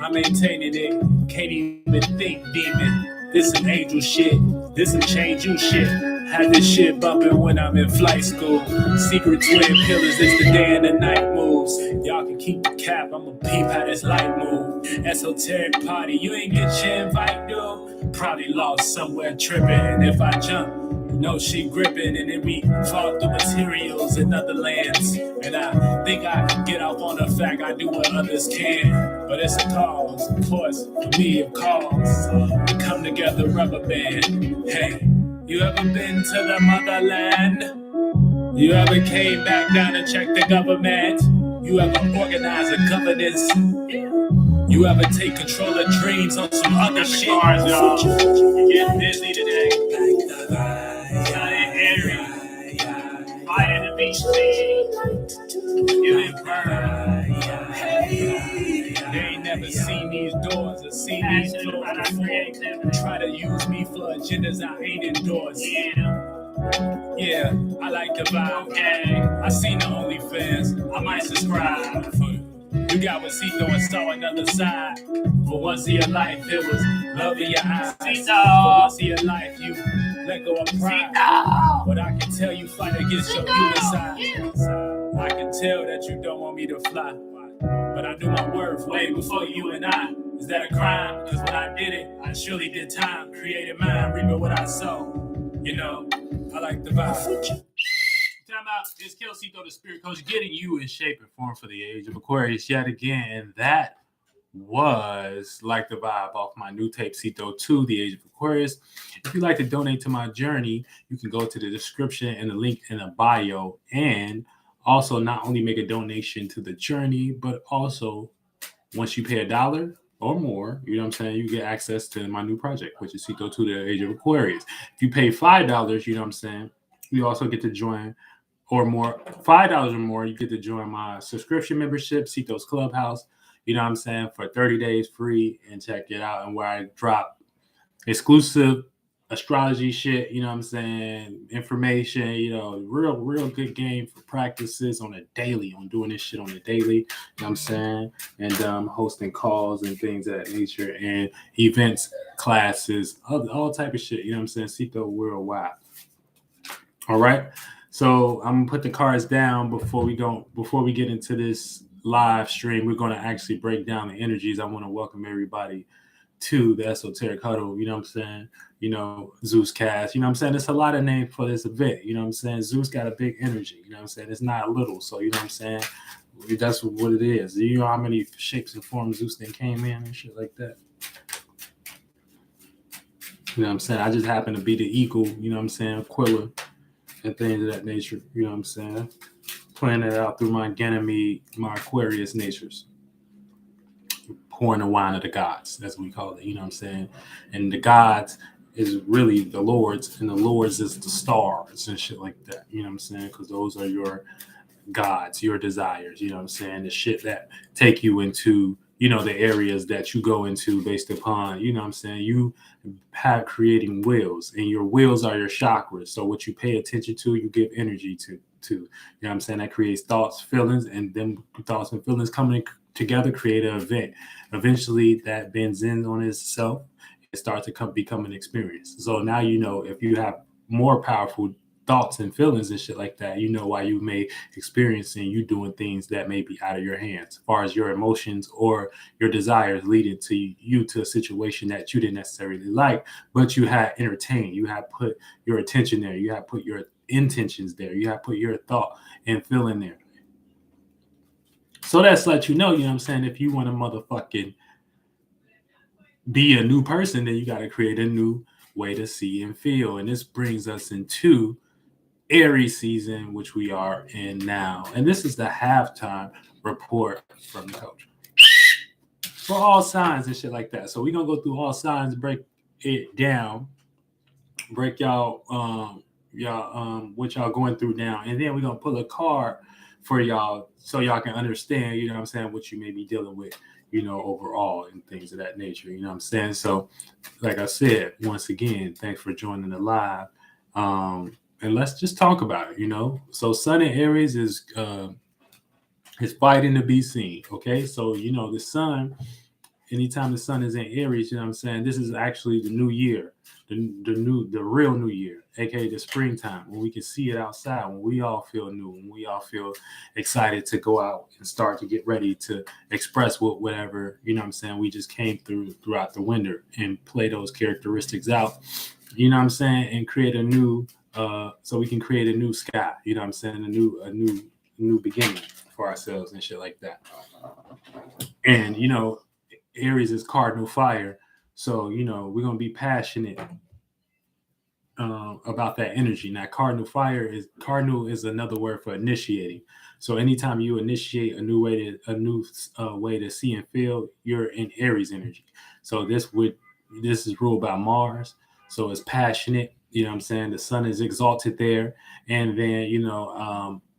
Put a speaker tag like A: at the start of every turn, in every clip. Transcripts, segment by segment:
A: I'm maintaining it. Can't even think, demon. This some angel shit. This some change you shit. Had this shit bumping when I'm in flight school. Secret twin pillars, it's the day and the night moves. Y'all can keep the cap, I'ma peep how this light move. Esoteric party, you ain't get your invite, dude. Probably lost somewhere tripping. And if I jump, you know she gripping. And then we fall through materials in other lands. And I think I can get off on the fact I do what others can. But it's a cause, of course, for me a cause. We come together, rubber band. Hey. You ever been to the motherland? You ever came back down and checked the government? You ever organize a governance? You ever take control of dreams on some other shit? Y'all. Get busy today. Aries. Fire the beach, you ain't burn. They ain't never seen these doors or seen these doors before. Try to use me for agendas I ain't endorsed. Yeah, I like the vibe. Okay, I seen the OnlyFans. I might subscribe. You got what Cito and saw another side. For once in your life, it was love in your eyes. For once in your life, you let go of pride. But I can tell you fight against your inside. I can tell that you don't want me to fly. But I knew my worth way before you and I. Is that a crime? Because when I did it, I surely did time. Created mine, reaping what I sow. You know, I like the vibe. Time out. It's Kelsito, the spirit coach, getting you in shape and form for the age of Aquarius yet again. And that was Like the Vibe off my new tape, Cito 2, the age of Aquarius. If you'd like to donate to my journey, you can go to the description and the link in the bio. And also not only make a donation to the journey, but also once you pay $1 or more, you know what I'm saying, you get access to my new project, which is Cito 2, the age of Aquarius. If you pay $5, you know what I'm saying, you also get to join, or more, $5 or more, you get to join my subscription membership, Cito's Clubhouse, you know what I'm saying, for 30 days free, and check it out. And where I drop exclusive astrology shit, you know what I'm saying, information, you know, real good game for practices on a daily. I'm doing this shit on a daily, you know what I'm saying, and hosting calls and things of that nature, and events, classes, all type of shit, you know what I'm saying, Cito worldwide. All right, so I'm gonna put the cards down before we get into this live stream. We're gonna actually break down the energies. I want to welcome everybody to the Esoteric Huddle, you know what I'm saying, you know, Zeus Cast, you know what I'm saying, there's a lot of names for this event, you know what I'm saying, Zeus got a big energy, you know what I'm saying, it's not little, so you know what I'm saying, that's what it is. You know how many shapes and forms Zeus then came in and shit like that, you know what I'm saying, I just happen to be the eagle, you know what I'm saying, Aquila, and things of that nature, you know what I'm saying, playing it out through my Ganymede, my Aquarius natures. Pouring the wine of the gods, that's what we call it, you know what I'm saying? And the gods is really the lords, and the lords is the stars and shit like that, you know what I'm saying? Because those are your gods, your desires, you know what I'm saying? The shit that take you into, you know, the areas that you go into based upon, you know what I'm saying? You have creating wills, and your wills are your chakras. So what you pay attention to, you give energy to, you know what I'm saying? That creates thoughts, feelings, and them thoughts and feelings coming together create an event. Eventually that bends in on itself and starts to become an experience. So now, you know, if you have more powerful thoughts and feelings and shit like that, you know why you may experience and you doing things that may be out of your hands, as far as your emotions or your desires leading to you to a situation that you didn't necessarily like, but you had entertained, you had put your attention there, you had put your intentions there, you had put your thought and feeling there. So that's let you know, you know what I'm saying, if you want to motherfucking be a new person, then you got to create a new way to see and feel. And this brings us into Aries season, which we are in now. And this is the halftime report from the coach for all signs and shit like that. So we're going to go through all signs, break it down, break y'all what y'all going through now. And then we're going to pull a card for y'all so y'all can understand, you know what I'm saying, what you may be dealing with, you know, overall and things of that nature, you know what I'm saying? So like I said, once again, thanks for joining the live. And let's just talk about it, you know? So Sun in Aries is fighting to be seen, okay? So, you know, the Sun anytime the sun is in Aries, you know what I'm saying? This is actually the new year, the real new year, aka the springtime, when we can see it outside, when we all feel new, when we all feel excited to go out and start to get ready to express whatever, you know what I'm saying, we just came throughout the winter and play those characteristics out, you know what I'm saying, and create a new so we can create a new sky, you know what I'm saying, a new beginning for ourselves and shit like that. And Aries is cardinal fire, so we're gonna be passionate about that energy. Now, cardinal is another word for initiating. So anytime you initiate a new way to see and feel, you're in Aries energy. So this is ruled by Mars, so it's passionate. You know what I'm saying? The sun is exalted there, and then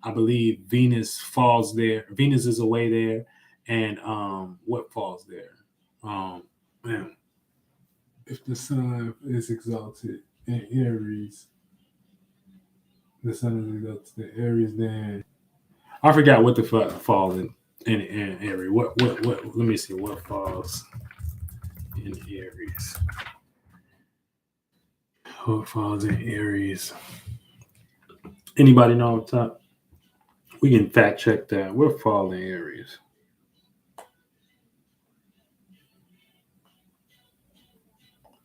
A: I believe Venus falls there. Venus is away there, and what falls there? Um, man, if the sun is exalted in Aries, the sun is exalted in Aries, then I forgot what the fuck falls in Aries. What? Let me see what falls in Aries. What falls in Aries? Anybody know off the top? We can fact check that. What falls in Aries?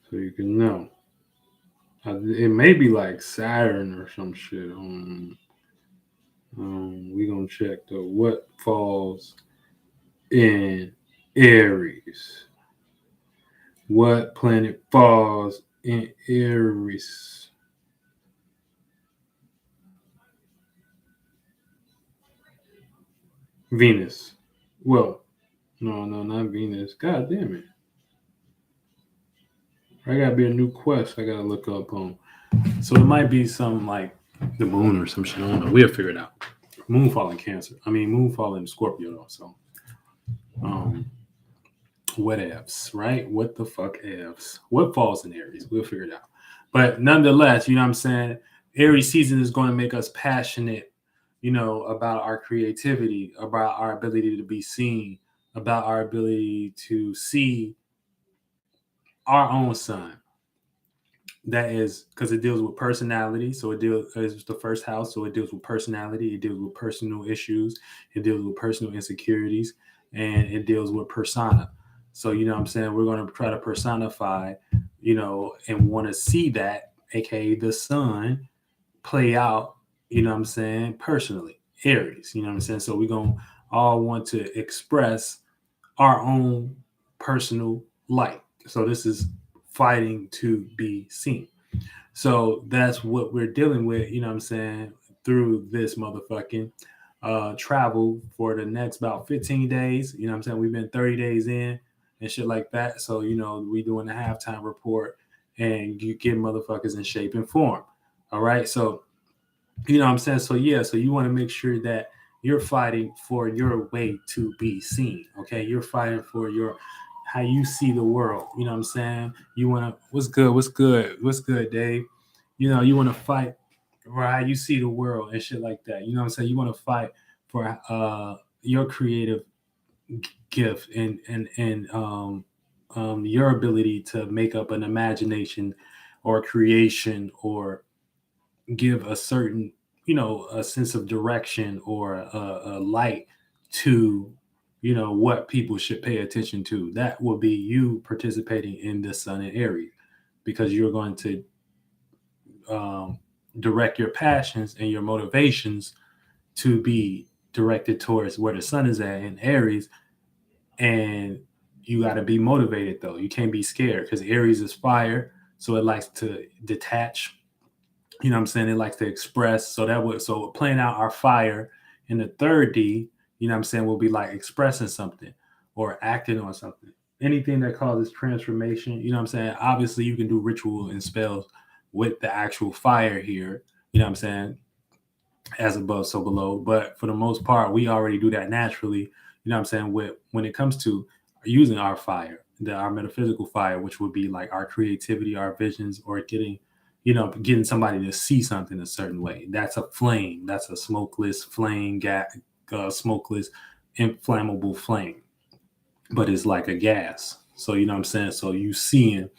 A: So you can know. It may be like Saturn or some shit. We gonna check though. What falls in Aries? What planet falls in Aries? Venus. Well, no, not Venus. God damn it. I gotta be a new quest. I gotta look up on. So it might be some like the moon or some shit. I don't know. We'll figure it out. Moonfall in Cancer. I mean, Moonfall in Scorpio though. So, um, what ifs, right? What the fuck ifs? What falls in Aries? We'll figure it out. But nonetheless, you know what I'm saying? Aries season is going to make us passionate, about our creativity, about our ability to be seen, about our ability to see our own sun. That is because it deals with personality. So it deals it's the first house. So it deals with personality. It deals with personal issues. It deals with personal insecurities, and it deals with persona. So you know what I'm saying, we're going to try to personify, and want to see that, aka the sun, play out. You know what I'm saying, personally, Aries. You know what I'm saying. So we're going to all want to express our own personal light. So this is fighting to be seen. So that's what we're dealing with, you know what I'm saying, through this motherfucking travel for the next about 15 days. You know what I'm saying? We've been 30 days in and shit like that. So, we doing a halftime report and you get motherfuckers in shape and form. All right. So, you know what I'm saying? So yeah, so you want to make sure that you're fighting for your way to be seen. Okay. You're fighting for your how you see the world. You know what I'm saying? You want to what's good, Dave? You want to fight for how you see the world and shit like that. You know what I'm saying? You want to fight for your creative gift and your ability to make up an imagination or creation or give a certain, a sense of direction or a light to, what people should pay attention to. That will be you participating in the sun and Aries, because you're going to um, direct your passions and your motivations to be directed towards where the sun is at in Aries. And you got to be motivated though. You can't be scared, because Aries is fire. So it likes to detach. You know what I'm saying? It likes to express. So playing out our fire in the third D, you know what I'm saying, will be like expressing something or acting on something. Anything that causes transformation, you know what I'm saying? Obviously you can do ritual and spells with the actual fire here, you know what I'm saying? As above, so below. But for the most part, we already do that naturally. You know what I'm saying? When it comes to using our fire, our metaphysical fire, which would be like our creativity, our visions, or getting somebody to see something a certain way. That's a flame. That's a smokeless flame, smokeless, inflammable flame. but it's like a gas. So you know what I'm saying? So you seeing,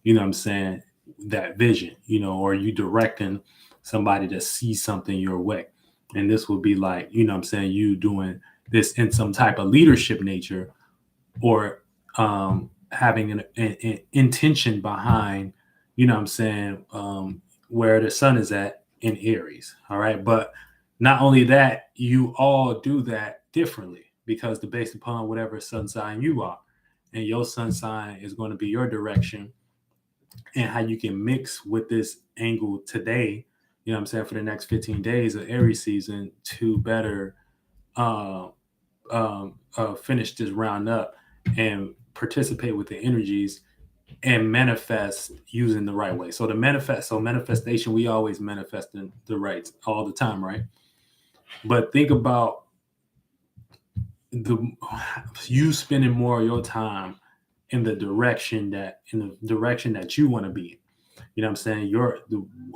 A: you know what I'm saying, that vision, or you directing somebody to see something your way. And this would be like, you know what I'm saying, you doing this in some type of leadership nature, or having an intention behind, you know what I'm saying, where the sun is at in Aries. All right. But not only that, you all do that differently because they're based upon whatever sun sign you are. And your sun sign is going to be your direction, and how you can mix with this angle today, you know what I'm saying, for the next 15 days of Aries season to better uh, finish this round up and participate with the energies and manifest using the right way. So manifestation, we always manifest in the right all the time, right? But think about the you spending more of your time in the direction that you want to be in. You know what I'm saying?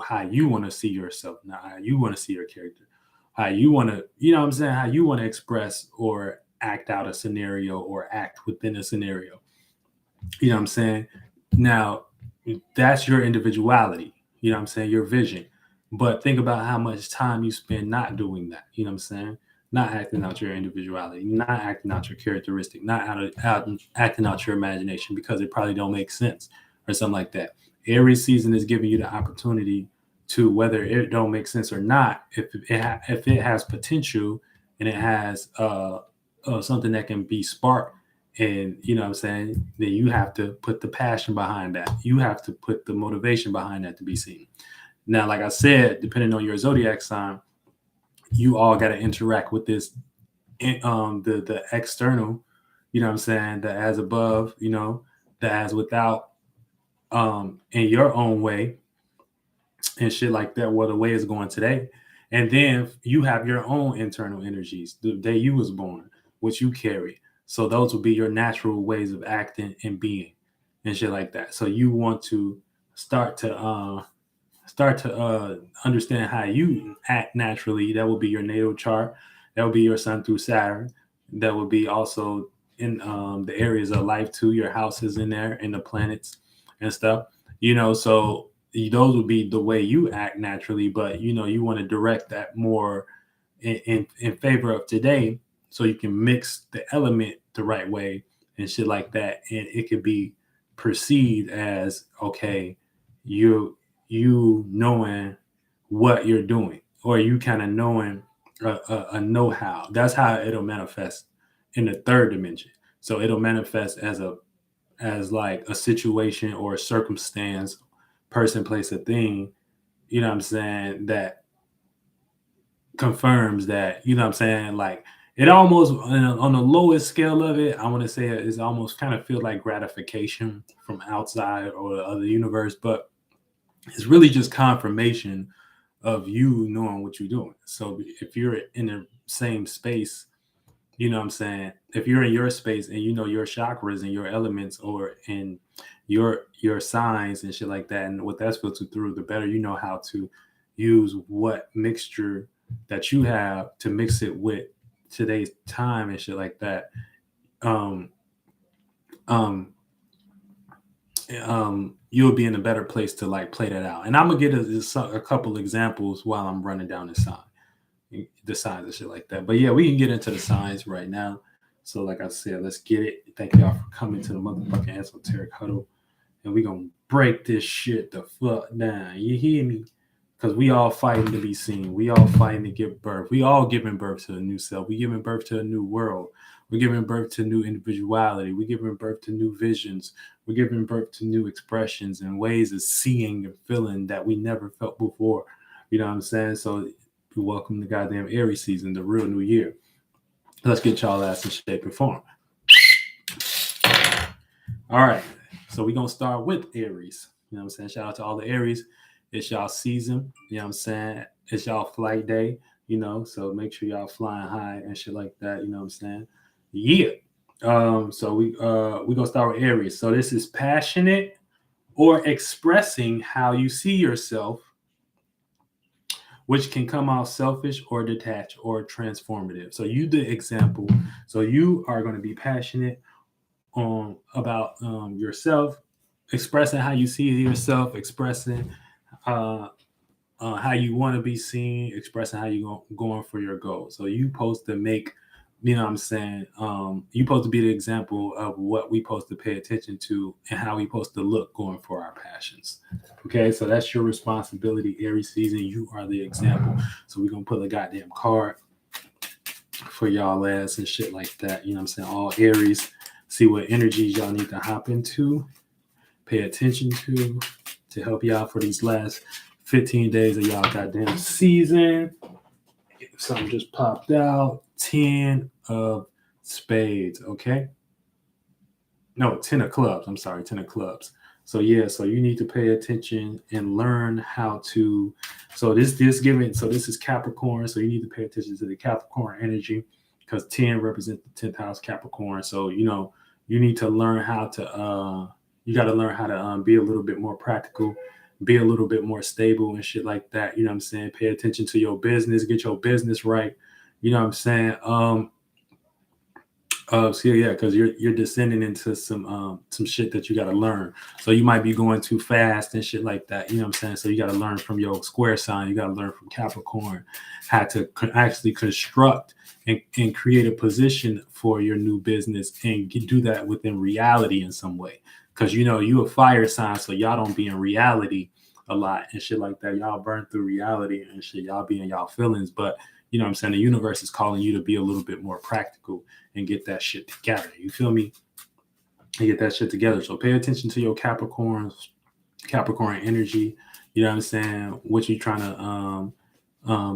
A: How you want to see yourself, not how you want to see your character. How you want to, you know what I'm saying? How you want to express or act out a scenario or act within a scenario. You know what I'm saying? Now, that's your individuality. You know what I'm saying? Your vision. But think about how much time you spend not doing that. You know what I'm saying? Not acting out your individuality, not acting out your characteristic, not acting out your imagination because it probably don't make sense or something like that. Aries season is giving you the opportunity to, whether it don't make sense or not, if it has potential and it has something that can be sparked, and you know what I'm saying, then you have to put the passion behind that. You have to put the motivation behind that to be seen. Now, like I said, depending on your zodiac sign, you all got to interact with this, the external, you know what I'm saying, the as above, the as without, in your own way and shit like that, where the way is going today. And then you have your own internal energies the day you was born, which you carry. So those will be your natural ways of acting and being and shit like that. So you want to start to understand how you act naturally. That will be your natal chart. That will be your sun through Saturn. That will be also in the areas of life too. Your houses in there and the planets and stuff. So those would be the way you act naturally. But you want to direct that more in favor of today, so you can mix the element the right way and shit like that, and it could be perceived as okay, you knowing what you're doing, or you kind of knowing a know-how. That's how it'll manifest in the third dimension. So it'll manifest as like a situation or a circumstance, person, place, a thing, you know what I'm saying, that confirms that, you know what I'm saying, like it almost on the lowest scale of it, I want to say it's almost kind of feel like gratification from outside or the other universe, but it's really just confirmation of you knowing what you're doing. So if you're in the same space, you know what I'm saying, if you're in your space and you know your chakras and your elements, or in your signs and shit like that, and what that's filtered through, the better you know how to use what mixture that you have to mix it with today's time and shit like that. um um You'll be in a better place to like play that out. And I'm gonna get a couple examples while I'm running down the signs and shit like that. But yeah, we can get into the signs right now. So like I said, let's get it. Thank y'all for coming to the motherfucking esoteric huddle, and we gonna break this shit the fuck down. You hear me? Because we all fighting to be seen. We all fighting to give birth. We all giving birth to a new self. We giving birth to a new world. We're giving birth to new individuality. We're giving birth to new visions. We're giving birth to new expressions and ways of seeing and feeling that we never felt before. You know what I'm saying? So we welcome the goddamn Aries season, the real new year. Let's get y'all ass in shape and form. All right. So we're gonna start with Aries. You know what I'm saying? Shout out to all the Aries. It's y'all season. You know what I'm saying? It's y'all flight day, so make sure y'all flying high and shit like that. You know what I'm saying? Yeah. So we gonna start with Aries. So this is passionate or expressing how you see yourself, which can come out selfish or detached or transformative. So you the example. So you are going to be passionate about yourself, expressing how you see yourself, expressing uh, how you want to be seen, expressing how you going for your goals. So you supposed to make, you know what I'm saying, you supposed to be the example of what we supposed to pay attention to and how we supposed to look going for our passions. Okay, so that's your responsibility, Aries season. You are the example. So we're gonna put a goddamn card for y'all ass and shit like that. You know what I'm saying? All Aries, see what energies y'all need to hop into, pay attention to help y'all for these last 15 days of y'all goddamn season. Something just popped out. 10 of spades, okay? No, 10 of clubs. I'm sorry, 10 of clubs. So yeah, so you need to pay attention and learn how to. So this is Capricorn. So you need to pay attention to the Capricorn energy because 10 represents the 10th house Capricorn. So you need to learn how to you got to learn how to be a little bit more practical, be a little bit more stable and shit like that. You know what I'm saying? Pay attention to your business, get your business right. You know what I'm saying? So yeah, because you're descending into some shit that you got to learn. So you might be going too fast and shit like that. You know what I'm saying? So you got to learn from your square sign. You got to learn from Capricorn how to actually construct and create a position for your new business and do that within reality in some way. Because you a fire sign, so y'all don't be in reality a lot and shit like that. Y'all burn through reality and shit. Y'all be in y'all feelings, but you know what I'm saying? The universe is calling you to be a little bit more practical and get that shit together. You feel me? And get that shit together. So pay attention to your Capricorn energy. You know what I'm saying? What you trying to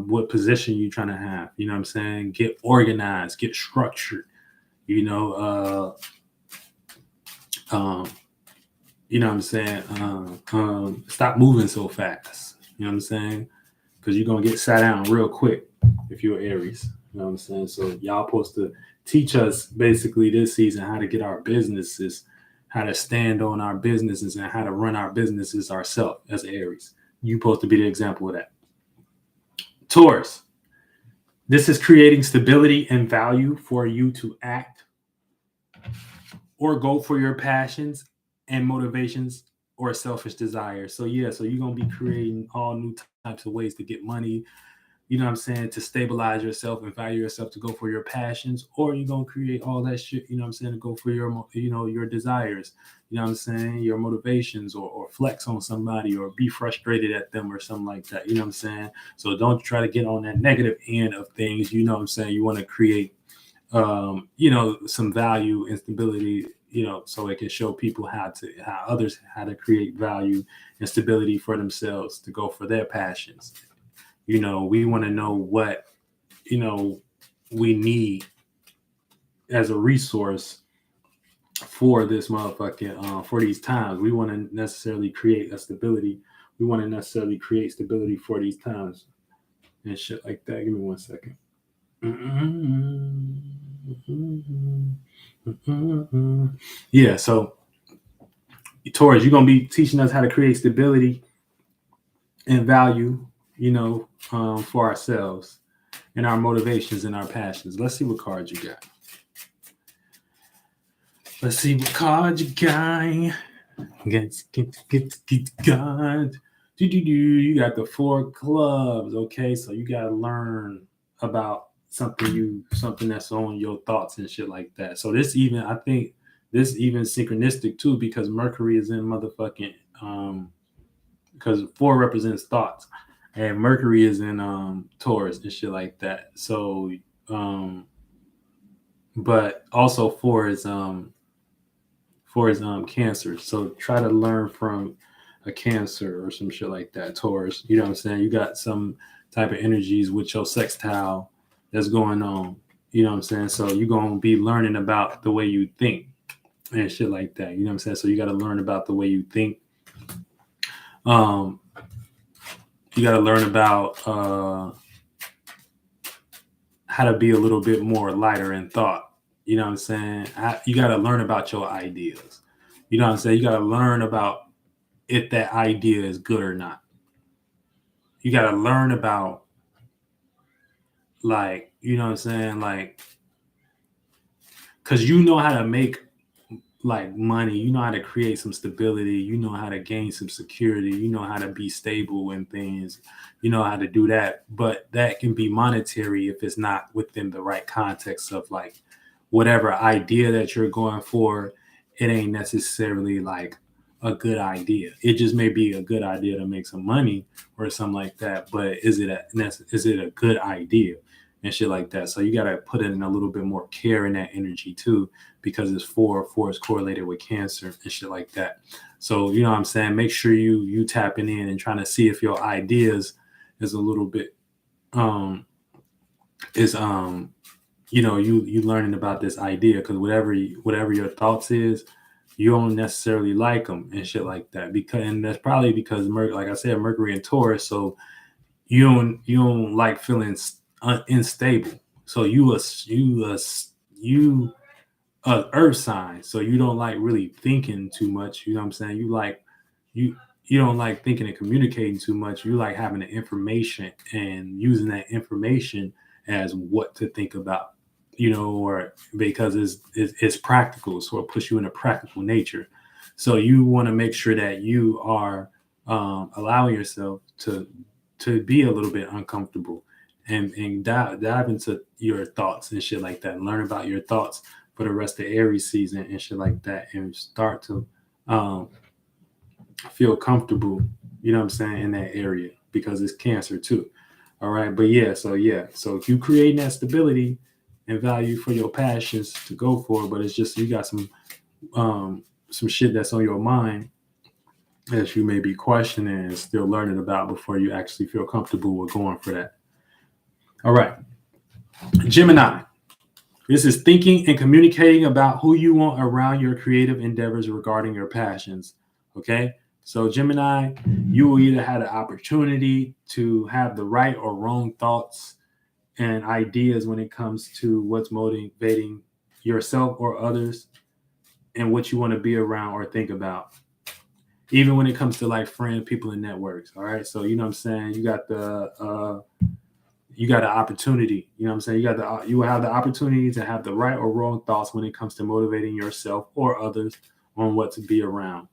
A: what position you trying to have. You know what I'm saying? Get organized, get structured. You know, you know what I'm saying? Stop moving so fast. You know what I'm saying? Because you're gonna get sat down real quick if you're Aries. You know what I'm saying? So y'all supposed to teach us basically this season how to get our businesses, how to stand on our businesses, and how to run our businesses ourselves as Aries. You supposed to be the example of that. Taurus, this is creating stability and value for you to act or go for your passions and motivations or selfish desires. So yeah, so you're gonna be creating all new types of ways to get money, you know what I'm saying, to stabilize yourself and value yourself to go for your passions, or you're gonna create all that shit, you know what I'm saying, to go for your desires, you know what I'm saying, your motivations, or flex on somebody or be frustrated at them or something like that, you know what I'm saying. So don't try to get on that negative end of things, you know what I'm saying. You want to create some value and stability, so it can show people how to create value and stability for themselves to go for their passions. We want to know what we need as a resource for this motherfucking for these times. We want to necessarily create a stability. We want to necessarily create stability for these times and shit like that. Give me 1 second. Yeah, so Taurus, you're gonna be teaching us how to create stability and value, for ourselves and our motivations and our passions. Let's see what cards you got. Let's see what cards you got. Get God. You got the 4 clubs. Okay, so you gotta learn about something that's on your thoughts and shit like that. So I think this even synchronistic too, because Mercury is in motherfucking because 4 represents thoughts and Mercury is in Taurus and shit like that. So but also 4 is Cancer. So try to learn from a Cancer or some shit like that. Taurus, you know what I'm saying? You got some type of energies with your sextile that's going on. You know what I'm saying? So you're going to be learning about the way you think and shit like that. You know what I'm saying? So you got to learn about the way you think. You got to learn about how to be a little bit more lighter in thought. You know what I'm saying? You got to learn about your ideas. You know what I'm saying? You got to learn about if that idea is good or not. You got to learn about, like, you know what I'm saying? Like, because you know how to make like money, you know how to create some stability, you know how to gain some security, you know how to be stable in things, you know how to do that. But that can be monetary if it's not within the right context of like whatever idea that you're going for. It ain't necessarily like a good idea. It just may be a good idea to make some money or something like that. But is it a good idea and shit like that? So you gotta put in a little bit more care in that energy too, because it's four is correlated with Cancer and shit like that. So you know what I'm saying? Make sure you tapping in and trying to see if your ideas is a little bit um is you learning about this idea, because whatever your thoughts is, you don't necessarily like them and shit like that, because and that's probably because like I said, Mercury and Taurus. So you don't like feeling unstable. So you earth sign, so you don't like really thinking too much. You know what I'm saying? You you don't like thinking and communicating too much. You like having the information and using that information as what to think about, or because it's practical, so it puts you in a practical nature. So you want to make sure that you are allowing yourself to be a little bit uncomfortable and dive into your thoughts and shit like that, and learn about your thoughts for the rest of Aries season and shit like that, and start to um, feel comfortable, you know what I'm saying, in that area, because it's Cancer too. All right. But so if you create that stability and value for your passions to go for, but it's just you got some shit that's on your mind that you may be questioning and still learning about before you actually feel comfortable with going for that. All right. Gemini. This is thinking and communicating about who you want around your creative endeavors regarding your passions. Okay. So, Gemini, you will either have the opportunity to have the right or wrong thoughts and ideas when it comes to what's motivating yourself or others and what you want to be around or think about. Even when it comes to like friends, people, and networks. All right. So, you know what I'm saying? You got the opportunity, you know what I'm saying? You will have the opportunity to have the right or wrong thoughts when it comes to motivating yourself or others on what to be around.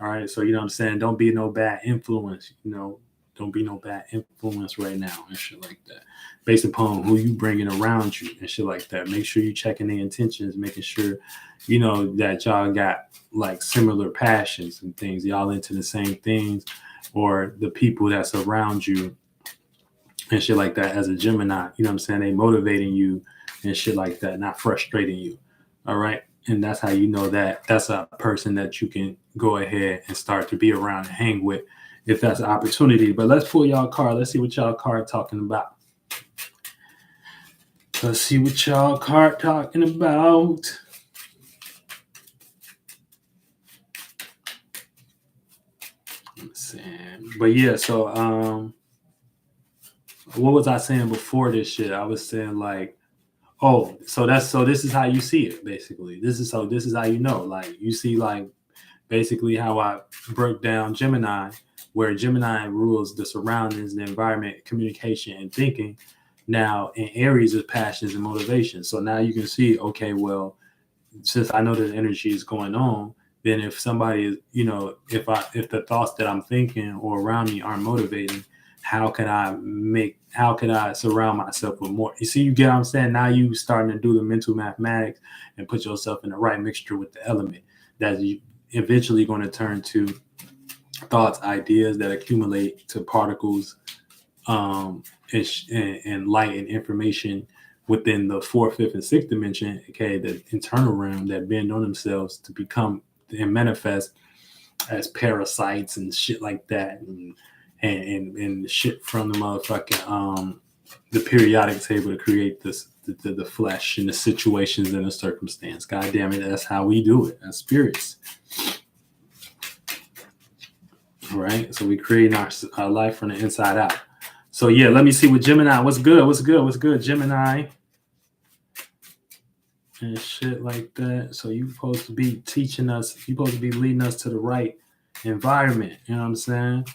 A: All right. So, you know what I'm saying? Don't be no bad influence, don't be no bad influence right now and shit like that. Based upon who you bringing around you and shit like that. Make sure you checking the intentions, making sure, that y'all got like similar passions and things. Y'all into the same things, or the people that's around you and shit like that as a Gemini, you know what I'm saying? They motivating you and shit like that, not frustrating you. All right. And that's how you know that that's a person that you can go ahead and start to be around and hang with if that's an opportunity. But let's pull y'all card. Let's see what y'all card talking about. Let's see what y'all card talking about. But yeah, so what was I saying before this shit? I was saying like, so this is how you see it basically. This is how you know. Like you see like basically how I broke down Gemini, where Gemini rules the surroundings, the environment, communication, and thinking. Now in Aries is passions and motivation. So now you can see, okay, well, since I know that energy is going on, then if somebody is, if the thoughts that I'm thinking or around me aren't motivating, how can I surround myself with more? You see, you get what I'm saying? Now you starting to do the mental mathematics and put yourself in the right mixture with the element that you eventually going to turn to thoughts, ideas that accumulate to particles, and light and information within the fourth, fifth, and sixth dimension, okay, the internal realm, that bend on themselves to become and manifest as parasites and shit like that, and shit from the motherfucking the periodic table to create the flesh and the situations and the circumstance. God damn it, that's how we do it as spirits. All right, so we create our life from the inside out. So yeah, let me see what Gemini. What's good, Gemini? And shit like that. So you supposed to be teaching us. You supposed to be leading us to the right environment. You know what I'm saying?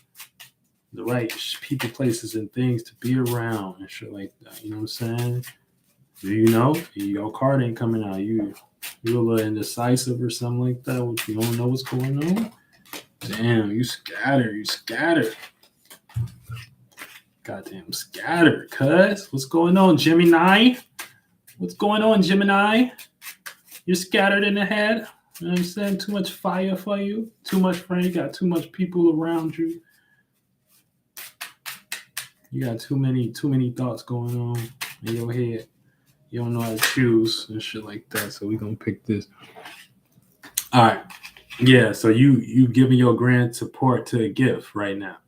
A: The right people, places, and things to be around and shit like that. You know what I'm saying? Do you know? Your card ain't coming out. You're a little indecisive or something like that. You don't know what's going on. Damn, you scatter. You scatter. Goddamn scatter, cuz. What's going on, Gemini? What's going on, Gemini? You're scattered in the head. You know what I'm saying? Too much fire for you. Too much friend. You got too much people around you. You got too many thoughts going on in your head. You don't know how to choose and shit like that. So we gonna pick this. All right. Yeah. So you giving your grand support to a gift right now.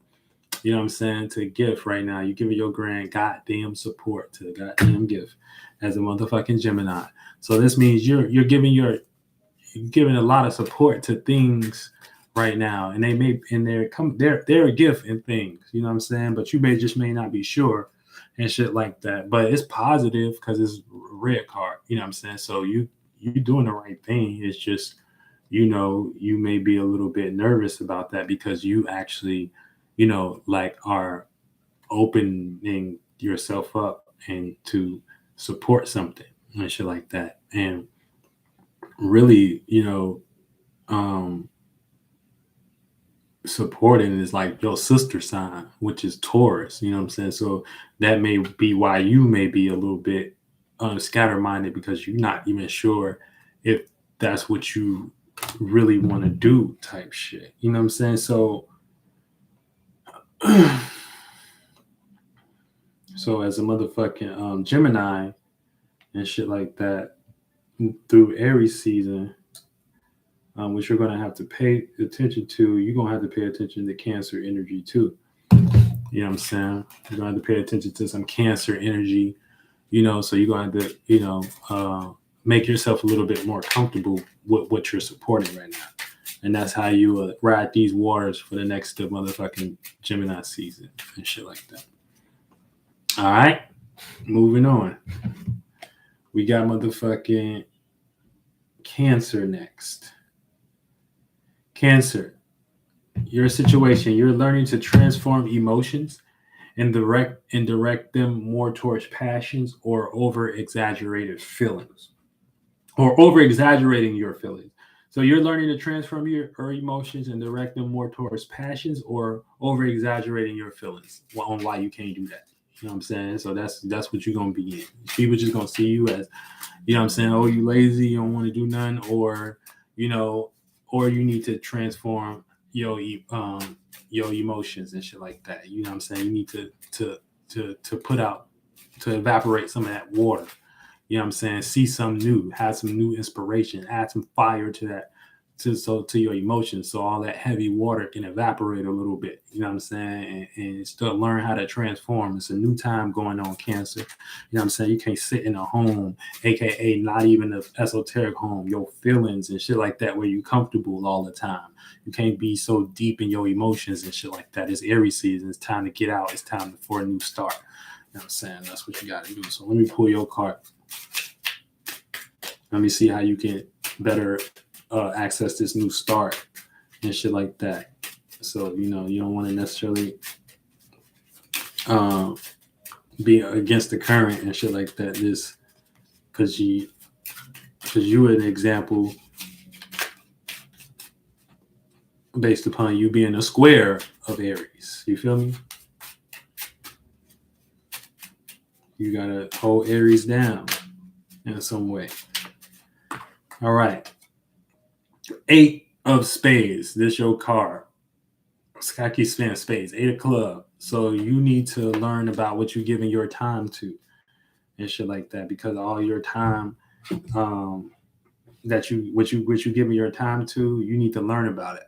A: You know what I'm saying? To a gift right now. You giving your grand goddamn support to the goddamn gift as a motherfucking Gemini. So this means you're giving a lot of support to things right now, and they're a gift in things. You know what I'm saying? But you may not be sure and shit like that. But it's positive because it's red card. You know what I'm saying? So you doing the right thing. It's just you may be a little bit nervous about that because you actually like are opening yourself up and to support something and shit like that. And really, supporting is like your sister sign, which is Taurus. You know what I'm saying? So that may be why you may be a little bit scatter-minded because you're not even sure if that's what you really want to do type shit. You know what I'm saying? So so as a motherfucking Gemini and shit like that through Aries season, which you're going to have to pay attention to, you're going to have to pay attention to Cancer energy too. You know what I'm saying? You're going to have to pay attention to some Cancer energy, so you're going to have to, make yourself a little bit more comfortable with what you're supporting right now. And that's how you ride these waters for the next motherfucking Gemini season and shit like that. All right, moving on. We got motherfucking Cancer next. Cancer, your situation, you're learning to transform emotions and direct them more towards passions or over exaggerated feelings or over exaggerating your feelings. So you're learning to transform your emotions and direct them more towards passions or over exaggerating your feelings on why you can't do that. You know what I'm saying? So that's what you're gonna be in. People just gonna see you as, you know what I'm saying, oh, you lazy, you don't want to do nothing, or or you need to transform your emotions and shit like that. You know what I'm saying? You need to put out, to evaporate some of that water. You know what I'm saying? See some new, have some new inspiration, add some fire to that, to your emotions, so all that heavy water can evaporate a little bit. You know what I'm saying? And still learn how to transform. It's a new time going on, Cancer. You know what I'm saying? You can't sit in a home, aka not even an esoteric home, your feelings and shit like that, where you comfortable all the time. You can't be so deep in your emotions and shit like that. It's Aries season. It's time to get out. It's time for a new start. You know what I'm saying? That's what you got to do. So let me pull your card. Let me see how you can better access this new start and shit like that. So you don't want to necessarily be against the current and shit like that. This because you an example based upon you being a square of Aries. You feel me? You gotta hold Aries down in some way. All right. 8 of spades. This your card. I keep saying spades. 8 of club. So you need to learn about what you're giving your time to and shit like that, because all your time what you giving your time to, you need to learn about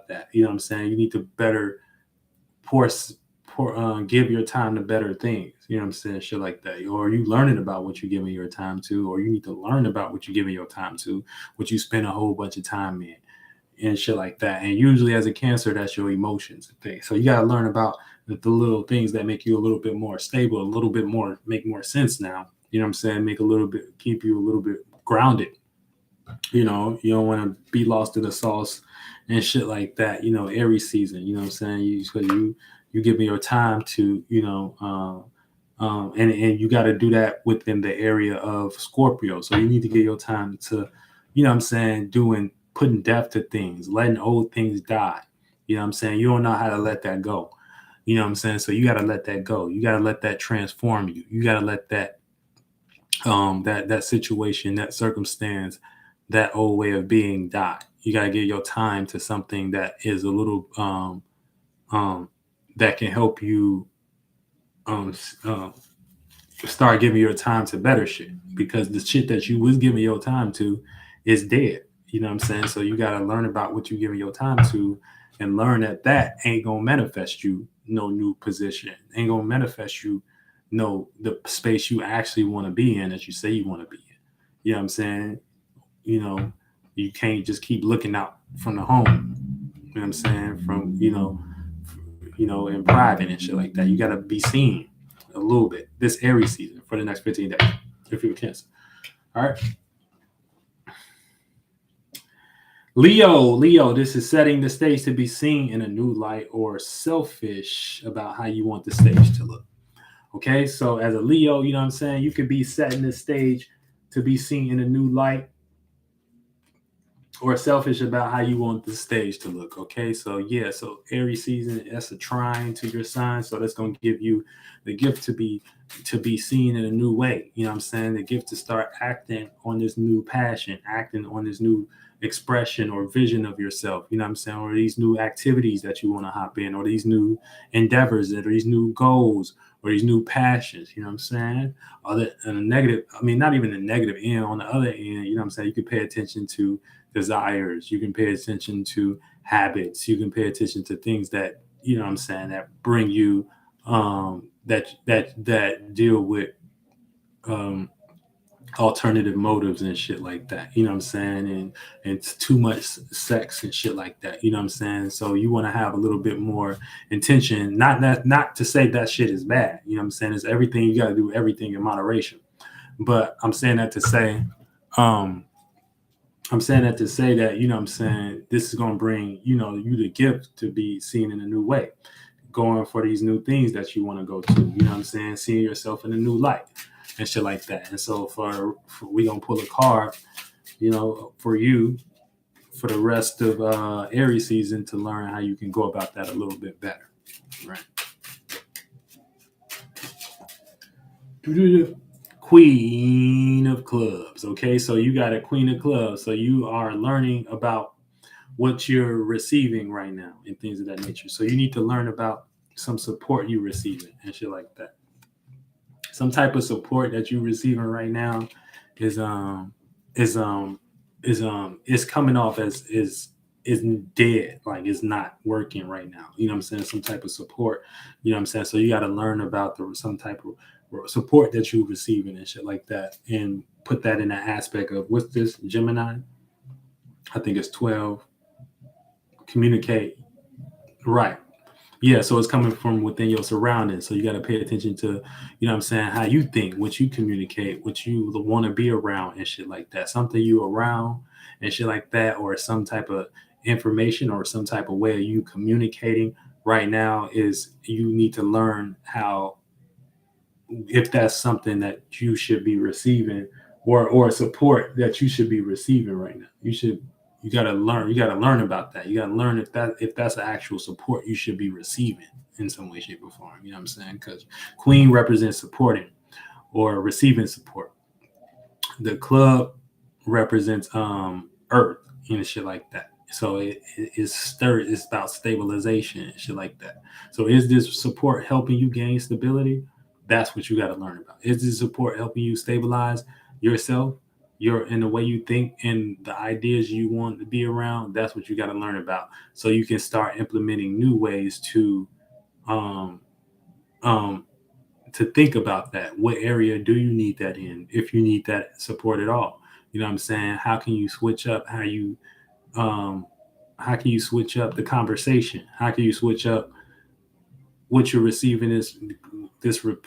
A: that. You know what I'm saying? You need to better give your time to better things. You know what I'm saying? Shit like that. Or you learning about what you're giving your time to, or you need to learn about what you're giving your time to, what you spend a whole bunch of time in and shit like that. And usually as a Cancer, that's your emotions and things. So you got to learn about the little things that make you a little bit more stable, a little bit more, make more sense now. You know what I'm saying? Keep you a little bit grounded. You don't want to be lost in the sauce and shit like that. Aries season, you know what I'm saying? You give me your time to, and you got to do that within the area of Scorpio. So you need to give your time to you know what I'm saying, putting death to things, letting old things die. You know what I'm saying? You don't know how to let that go. You know what I'm saying? So you got to let that go. You got to let that transform you. You got to let that situation, that circumstance, that old way of being die. You got to give your time to something that is a little um that can help you um start giving your time to better shit, because the shit that you was giving your time to is dead. You know what I'm saying? So you got to learn about what you giving your time to, and learn that that ain't gonna manifest you no new position, ain't gonna manifest you no the space you actually want to be in, that you say you want to be in. You know what I'm saying? You know, you can't just keep looking out from the home. You know what I'm saying? From in private and shit like that. You got to be seen a little bit this Aries season for the next 15 days if you're Cancer. All right. Leo, this is setting the stage to be seen in a new light, or selfish about how you want the stage to look. Okay, so as a Leo, you know what I'm saying, you could be setting the stage to be seen in a new light, or selfish about how you want the stage to look. Okay, so yeah, so Aries season, that's a trine to your sign, so that's going to give you the gift to be seen in a new way. You know what I'm saying? The gift to start acting on this new passion, acting on this new expression or vision of yourself. You know what I'm saying? Or these new activities that you want to hop in, or these new endeavors, or these new goals, or these new passions. You know what I'm saying? Other and a negative, I mean, not even a negative end. On the other end, you know what I'm saying, you could pay attention to desires, you can pay attention to habits, you can pay attention to things that, you know what I'm saying, that bring you that deal with um alternative motives and shit like that. You know what I'm saying? And it's too much sex and shit like that. You know what I'm saying? So you want to have a little bit more intention. Not to say that shit is bad. You know what I'm saying? It's everything, you got to do everything in moderation. But I'm saying that to say, um, that, you know what I'm saying, this is going to bring, you the gift to be seen in a new way, going for these new things that you want to go to, you know what I'm saying, seeing yourself in a new light and shit like that. And so for we going to pull a card, for you, for the rest of Aries season, to learn how you can go about that a little bit better. Right. Queen of Clubs. Okay, so you got a Queen of Clubs. So you are learning about what you're receiving right now and things of that nature. So you need to learn about some support you're receiving and shit like that. Some type of support that you're receiving right now is is um is coming off as is dead, like it's not working right now. You know what I'm saying? Some type of support. You know what I'm saying? So you got to learn about some type of support that you're receiving and shit like that, and put that in the aspect of, what's this, Gemini? I think it's 12. Communicate. Right. Yeah, so it's coming from within your surroundings. So you got to pay attention to, you know what I'm saying, how you think, what you communicate, what you want to be around and shit like that. Something you around and shit like that, or some type of information or some type of way of you communicating right now, is you need to learn how, if that's something that you should be receiving, or support that you should be receiving right now. You got to learn about that. You got to learn if that's an actual support you should be receiving in some way, shape, or form. You know what I'm saying? Because Queen represents supporting or receiving support. The club represents earth and shit like that. So it's about stabilization and shit like that. So is this support helping you gain stability? That's what you got to learn about. Is this support helping you stabilize yourself, your in the way you think and the ideas you want to be around? That's what you got to learn about, so you can start implementing new ways um um to think about that. What area do you need that in, if you need that support at all? You know what I'm saying? How can you switch up um how can you switch up the conversation? How can you switch up what you're receiving, is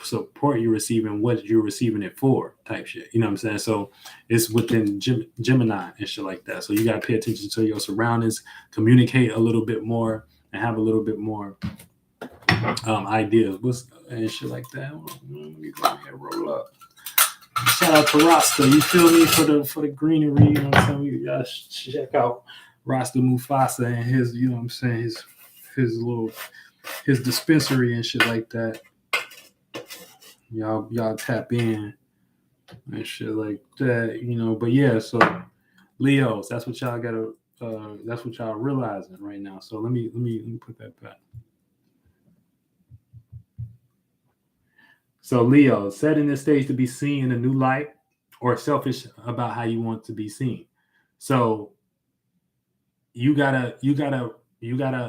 A: support you're receiving, what you're receiving it for, type shit. You know what I'm saying? So it's within Gemini and shit like that. So you got to pay attention to your surroundings, communicate a little bit more, and have a little bit more ideas and shit like that. Let me go ahead and roll up. Shout out to Rasta, you feel me, for the greenery, you know what I'm saying? You gotta check out Rasta Mufasa and his, you know what I'm saying, his dispensary and shit like that. Y'all tap in and shit like that, you know. But yeah, so Leos, that's what y'all gotta that's what y'all realizing right now. So let me put that back. So Leo, setting the stage to be seen in a new light or selfish about how you want to be seen. So you gotta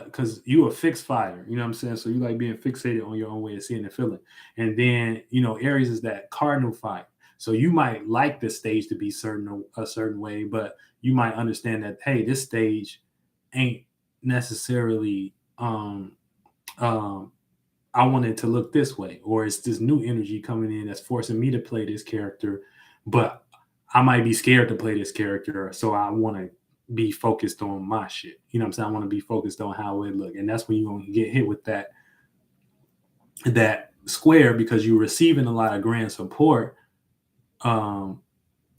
A: because you a fixed fire, you know what I'm saying? So you like being fixated on your own way of seeing and feeling. And then, you know, Aries is that cardinal fire. So you might like the stage to be a certain way, but you might understand that, hey, this stage ain't necessarily I want it to look this way, or it's this new energy coming in that's forcing me to play this character, but I might be scared to play this character, so I want to be focused on my shit. You know what I'm saying? I want to be focused on how it look, and that's when you're gonna get hit with that square because you're receiving a lot of grand support um,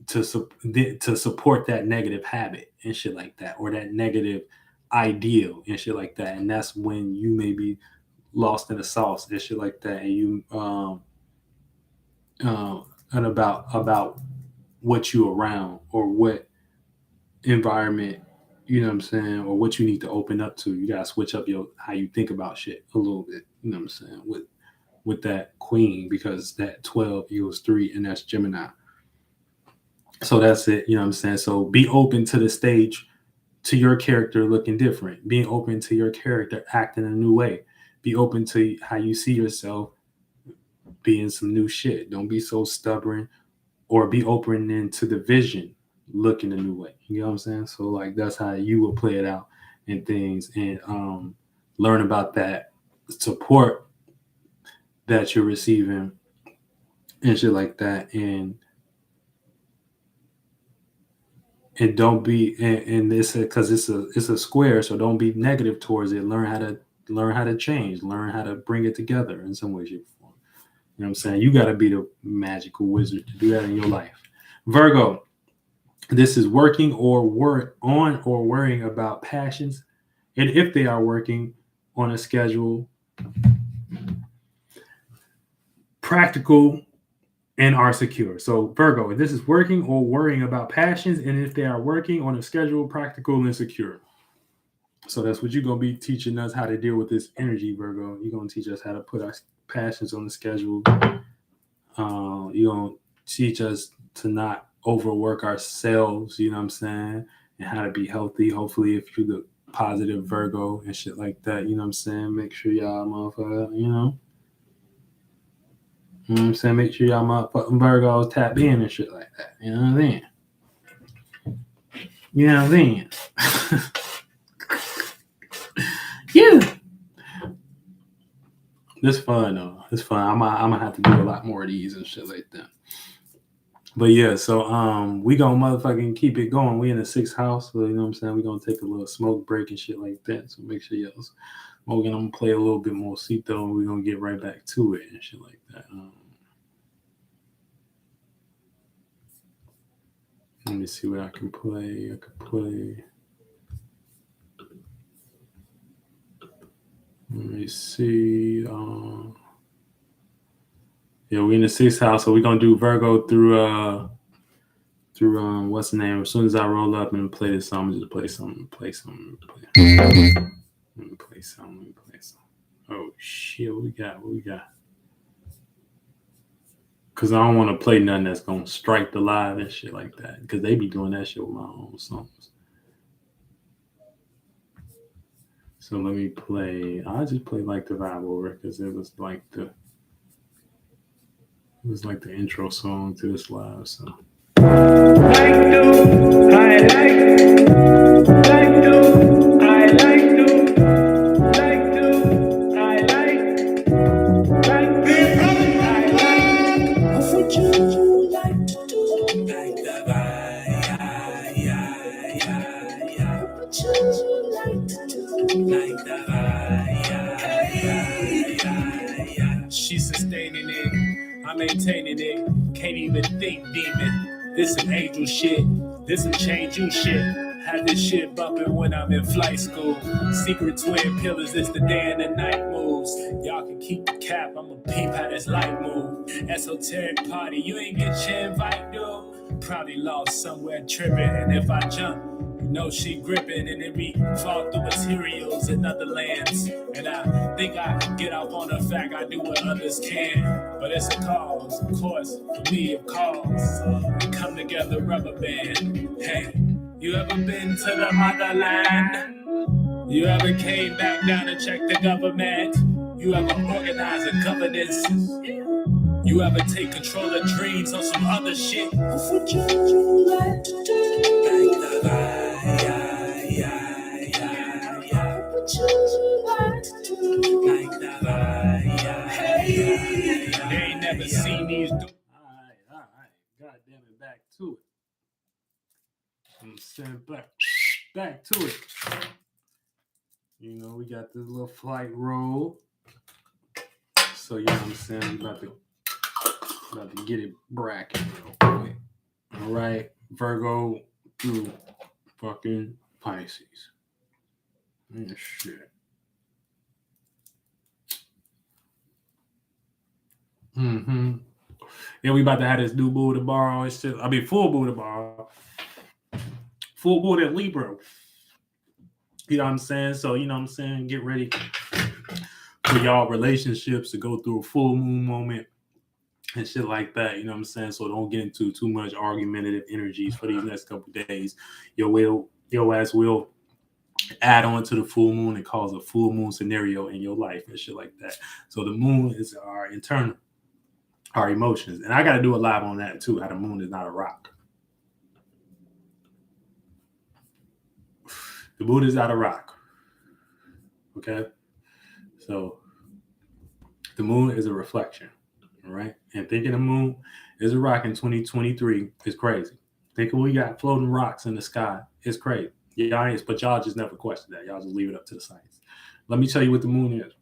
A: to support that negative habit and shit like that, or that negative ideal and shit like that, and that's when you may be lost in the sauce and shit like that, and you and about what you around or what environment, you know what I'm saying, or what you need to open up to. You gotta switch up your how you think about shit a little bit, you know what I'm saying, with that queen, because that 12 equals 3 and that's Gemini. So that's it, you know what I'm saying? So be open to the stage, to your character looking different, being open to your character acting a new way, be open to how you see yourself being some new shit. Don't be so stubborn, or be open into the vision, looking a new way. You know what I'm saying? So like that's how you will play it out and things, and learn about that support that you're receiving and shit like that, and don't be and this because it's a square, so don't be negative towards it. Learn how to change, learn how to bring it together in some way, shape, or form. You know what I'm saying? You got to be the magical wizard to do that in your life. Virgo, this is working or worrying about passions, and if they are working on a schedule, practical, and are secure. So Virgo, this is working or worrying about passions, and if they are working on a schedule, practical, and secure. So that's what you're gonna be teaching us, how to deal with this energy, Virgo. You're gonna teach us how to put our passions on the schedule. You're gonna teach us to not overwork ourselves, you know what I'm saying, and how to be healthy. Hopefully, if you're the positive Virgo and shit like that, you know what I'm saying, make sure y'all motherfucker, you know what I'm saying, make sure y'all motherfucking Virgos tap in and shit like that. You know what I'm saying? You know what I'm saying? Yeah. It's fun though. It's fun. I'm gonna have to do a lot more of these and shit like that. But yeah, so we gonna motherfucking keep it going. We in the 6th house, so you know what I'm saying? We gonna take a little smoke break and shit like that. So make sure y'all smoking. I'm gonna play a little bit more Cito, and we're gonna get right back to it and shit like that. Let me see what I can play. I could play. Let me see. Yeah, we in the 6th house, so we're gonna do Virgo through what's the name? As soon as I roll up and play this song, I'm just play something. Let me play something. Oh shit, what we got? Cause I don't want to play nothing that's gonna strike the live and shit like that. Cause they be doing that shit with my own songs. So let me play. I just play like the vibe over because it was like the intro song to this live. So. She's sustaining it, I'm maintaining it. can't even think, demon. This some angel shit. This some change you shit. Had this shit bumping when I'm in flight school. Secret twin pillars, it's the day and the night moves. Y'all can keep the cap, I'ma peep how this light move. Esoteric party, you ain't get your invite, dude. Probably lost somewhere tripping, and if I jump, you know she gripping, and then we fall through materials in other lands. And I think I can get off on the fact I do what others can. But it's a cause, of course, for me a cause. We come together, rubber band. Hey, you ever been to the motherland? You ever came back down to check the government? You ever organize a governance? You ever take control of dreams on some other shit? What would you like to do? Like the What would you like to do? Like the Hey, they ain't never seen these. All right. God damn it, back to it. I'm send back to it. You know, we got this little flight roll. So you know what I'm saying? We about to get it bracket real quick. All right, Virgo through fucking Pisces. Shit. Yeah, we about to have this new boo tomorrow and shit. I mean, full boo tomorrow. Full boo in Libra. You know what I'm saying? So, you know what I'm saying? Get ready for y'all relationships to go through a full moon moment and shit like that. You know what I'm saying? So don't get into too much argumentative energies for these next couple of days. Your ass will add on to the full moon and cause a full moon scenario in your life and shit like that. So the moon is our internal, our emotions. And I got to do a live on that too, how the moon is not a rock. The moon is not a rock. Okay? So the moon is a reflection. All right? And thinking the moon is a rock in 2023 is crazy. Thinking we got floating rocks in the sky is crazy. Yeah, but y'all just never question that. Y'all just leave it up to the science. Let me tell you what the moon is.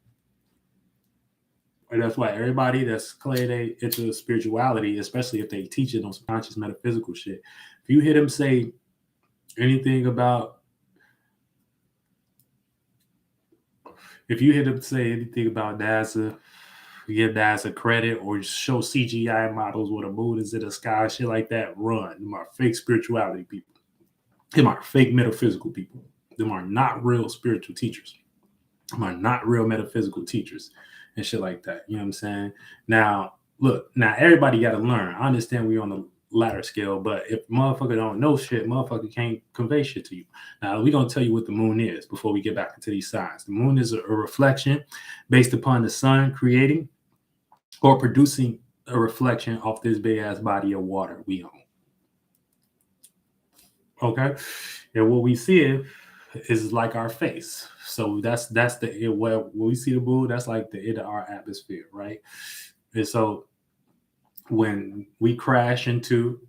A: And that's why everybody that's clay into spirituality, especially if they teach it on some conscious metaphysical shit, if you hear them say anything about NASA, give NASA credit or show CGI models where the moon is in the sky, shit like that, run. Them are fake spirituality people. Them are fake metaphysical people. Them are not real spiritual teachers. Them are not real metaphysical teachers and shit like that. You know what I'm saying? Now, look, everybody got to learn. I understand we're on the ladder scale, but if motherfucker don't know shit, motherfucker can't convey shit to you. Now, we're going to tell you what the moon is before we get back into these signs. The moon is a reflection based upon the sun creating or producing a reflection off this big ass body of water we own. Okay? And what we see is like our face. So that's the when we see the moon, that's like the end of our atmosphere, right? And so when we crash into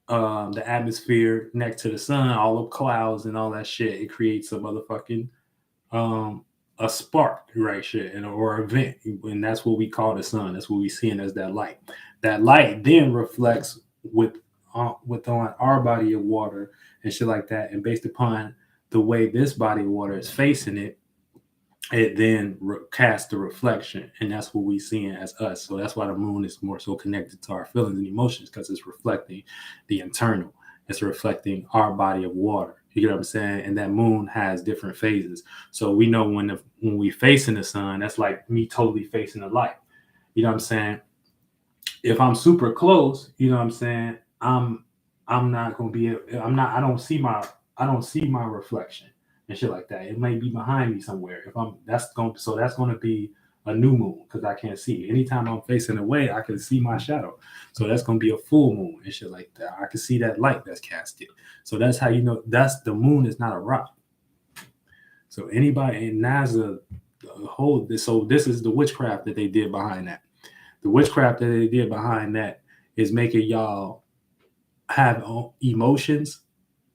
A: the atmosphere next to the sun, all the clouds and all that shit, it creates a motherfucking a spark, right? Shit, or event, and that's what we call the sun. That's what we see as that light. That light then reflects with on our body of water and shit like that, and based upon the way this body of water is facing it, it then casts the reflection, and that's what we seeing as us. So that's why the moon is more so connected to our feelings and emotions, because it's reflecting the internal. It's reflecting our body of water. You get what I'm saying? And that moon has different phases. So we know when we facing the sun, that's like me totally facing the light. You know what I'm saying? If I'm super close, you know what I'm saying? I'm not gonna be. I don't see my reflection and shit like that. It may be behind me somewhere. That's going to be a new moon because I can't see. Anytime I'm facing away, I can see my shadow. So that's going to be a full moon and shit like that. I can see that light that's casted. So that's how you know that's the moon is not a rock. So anybody in NASA this is the witchcraft that they did behind that. The witchcraft that they did behind that is making y'all have emotions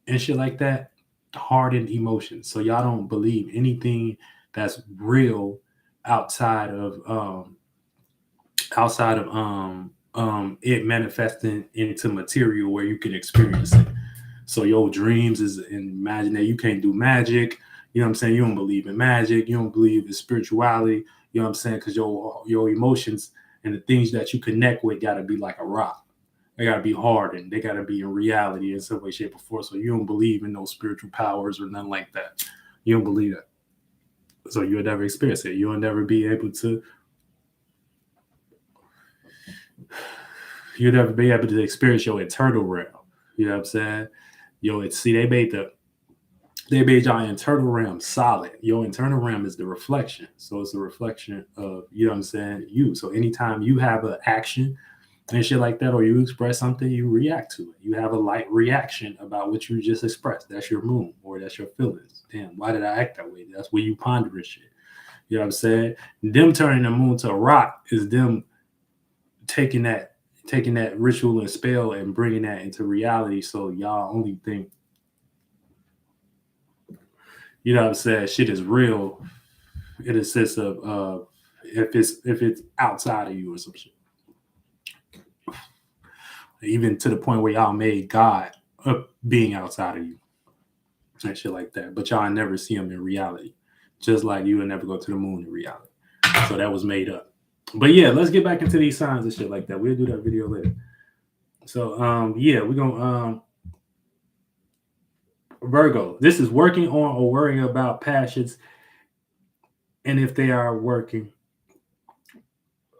A: and shit like that, hardened emotions. So y'all don't believe anything that's real outside of it manifesting into material where you can experience it. So your dreams is imagine that you can't do magic. You know what I'm saying? You don't believe in magic. You don't believe in spirituality. You know what I'm saying? Because your emotions and the things that you connect with got to be like a rock. They got to be hardened. They got to be in reality in some way, shape, or form. So you don't believe in those spiritual powers or nothing like that. You don't believe that. So you'll never experience it. You'll never be able to. You'll never be able to experience your eternal realm. You know what I'm saying? See, they made your internal realm solid. Your internal realm is the reflection. So it's a reflection of, you know what I'm saying, you. So anytime you have an action and shit like that, or you express something, you react to it. You have a light reaction about what you just expressed. That's your moon, or that's your feelings. Damn, why did I act that way? That's where you ponder and shit. You know what I'm saying? Them turning the moon to a rock is them taking that ritual and spell and bringing that into reality. So y'all only think, you know what I'm saying, shit is real in a sense of if it's outside of you or some shit. Even to the point where y'all made God being outside of you and shit like that. But y'all never see him in reality. Just like you would never go to the moon in reality. So that was made up. But yeah, let's get back into these signs and shit like that. We'll do that video later. So yeah, we're gonna Virgo. This is working on or worrying about passions, and if they are working.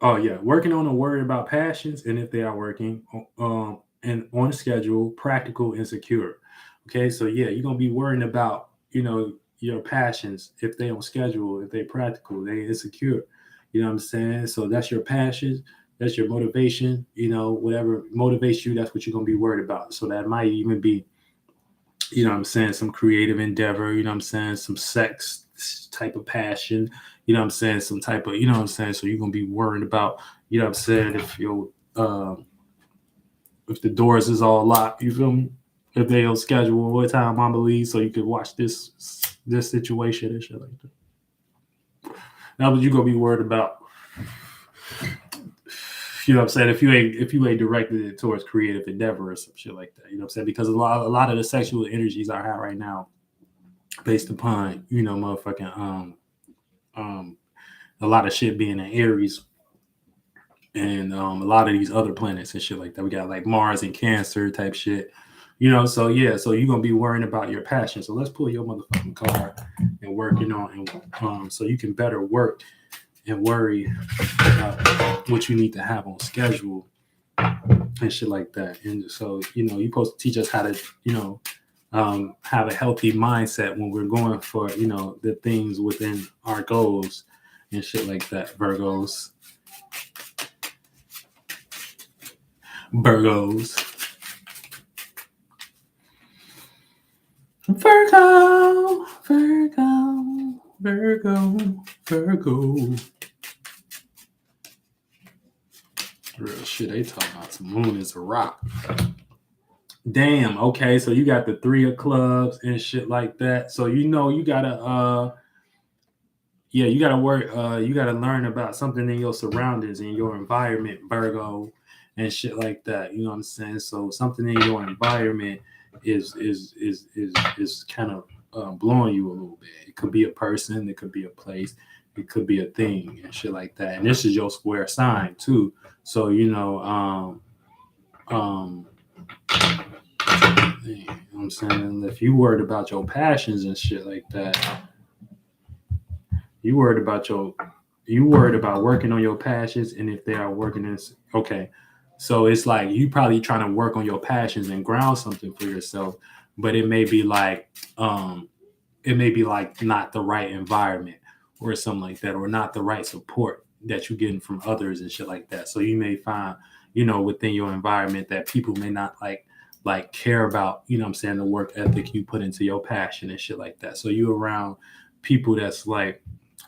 A: Oh yeah, working on or worrying about passions, and if they are working, and on schedule, practical and secure. Okay, so yeah, you're gonna be worrying about, you know, your passions, if they on schedule, if they practical, they insecure. You know what I'm saying? So that's your passions, that's your motivation. You know, whatever motivates you, that's what you're gonna be worried about. So that might even be, you know what I'm saying, some creative endeavor, you know what I'm saying, some sex type of passion, you know what I'm saying, some type of, you know what I'm saying. So you're gonna be worried about, you know what I'm saying, if the doors is all locked, you feel me? If they on schedule, what time Mama leaves, so you could watch this situation and shit like that. That's what you gonna be worried about. You know what I'm saying? If you ain't directed it towards creative endeavor or some shit like that. You know what I'm saying? Because a lot of the sexual energies I have right now, based upon, you know, motherfucking a lot of shit being in Aries, and a lot of these other planets and shit like that. We got like Mars and Cancer type shit. You know, so yeah, so you're gonna be worrying about your passion. So let's pull your motherfucking card and working on, and so you can better work and worry about what you need to have on schedule and shit like that. And so, you know, you're supposed to teach us how to, you know, have a healthy mindset when we're going for, you know, the things within our goals and shit like that. Virgos. Virgo. Real shit, they talking about the moon is a rock. Damn, okay, so you got the 3 of clubs and shit like that. So you know you gotta you gotta work, you gotta learn about something in your surroundings, in your environment, Virgo, and shit like that. You know what I'm saying? So something in your environment is kind of blowing you a little bit. It could be a person, it could be a place, it could be a thing and shit like that. And this is your square sign too. So you know, you know what I'm saying? If you worried about your passions and shit like that, you worried about working on your passions, and if they are working in, okay. So it's like you probably trying to work on your passions and ground something for yourself, but it may be like not the right environment or something like that, or not the right support that you're getting from others and shit like that. So you may find, you know, within your environment that people may not like care about, you know what I'm saying, the work ethic you put into your passion and shit like that. So you around people that's like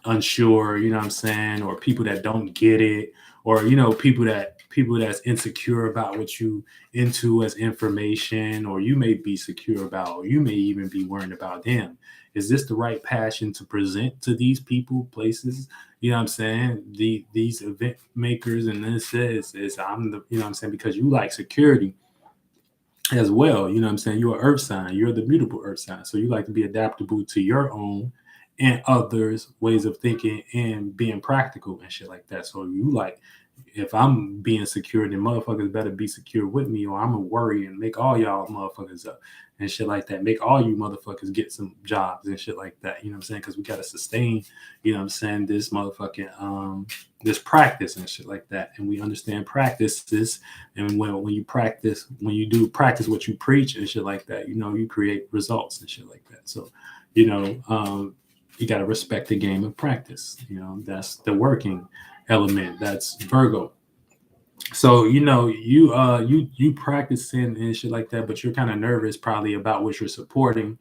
A: unsure, you know what I'm saying, or people that don't get it, or people that's insecure about what you into as information, or you may be secure about, or you may even be worried about them. Is this the right passion to present to these people, places? You know what I'm saying? These event makers, and this is I'm the, you know what I'm saying, because you like security as well. You know what I'm saying? You're an earth sign. You're the mutable earth sign. So you like to be adaptable to your own and others' ways of thinking and being practical and shit like that. So you like, if I'm being secure, then motherfuckers better be secure with me, or I'm gonna worry and make all y'all motherfuckers up and shit like that. Make all you motherfuckers get some jobs and shit like that. You know what I'm saying? Because we gotta sustain, you know what I'm saying, this motherfucking this practice and shit like that. And we understand practices, and when you practice, when you do practice what you preach and shit like that, you create results and shit like that. So, you got to respect the game of practice. That's the working element. That's Virgo. So you practicing and shit like that, but you're kind of nervous probably about what you're supporting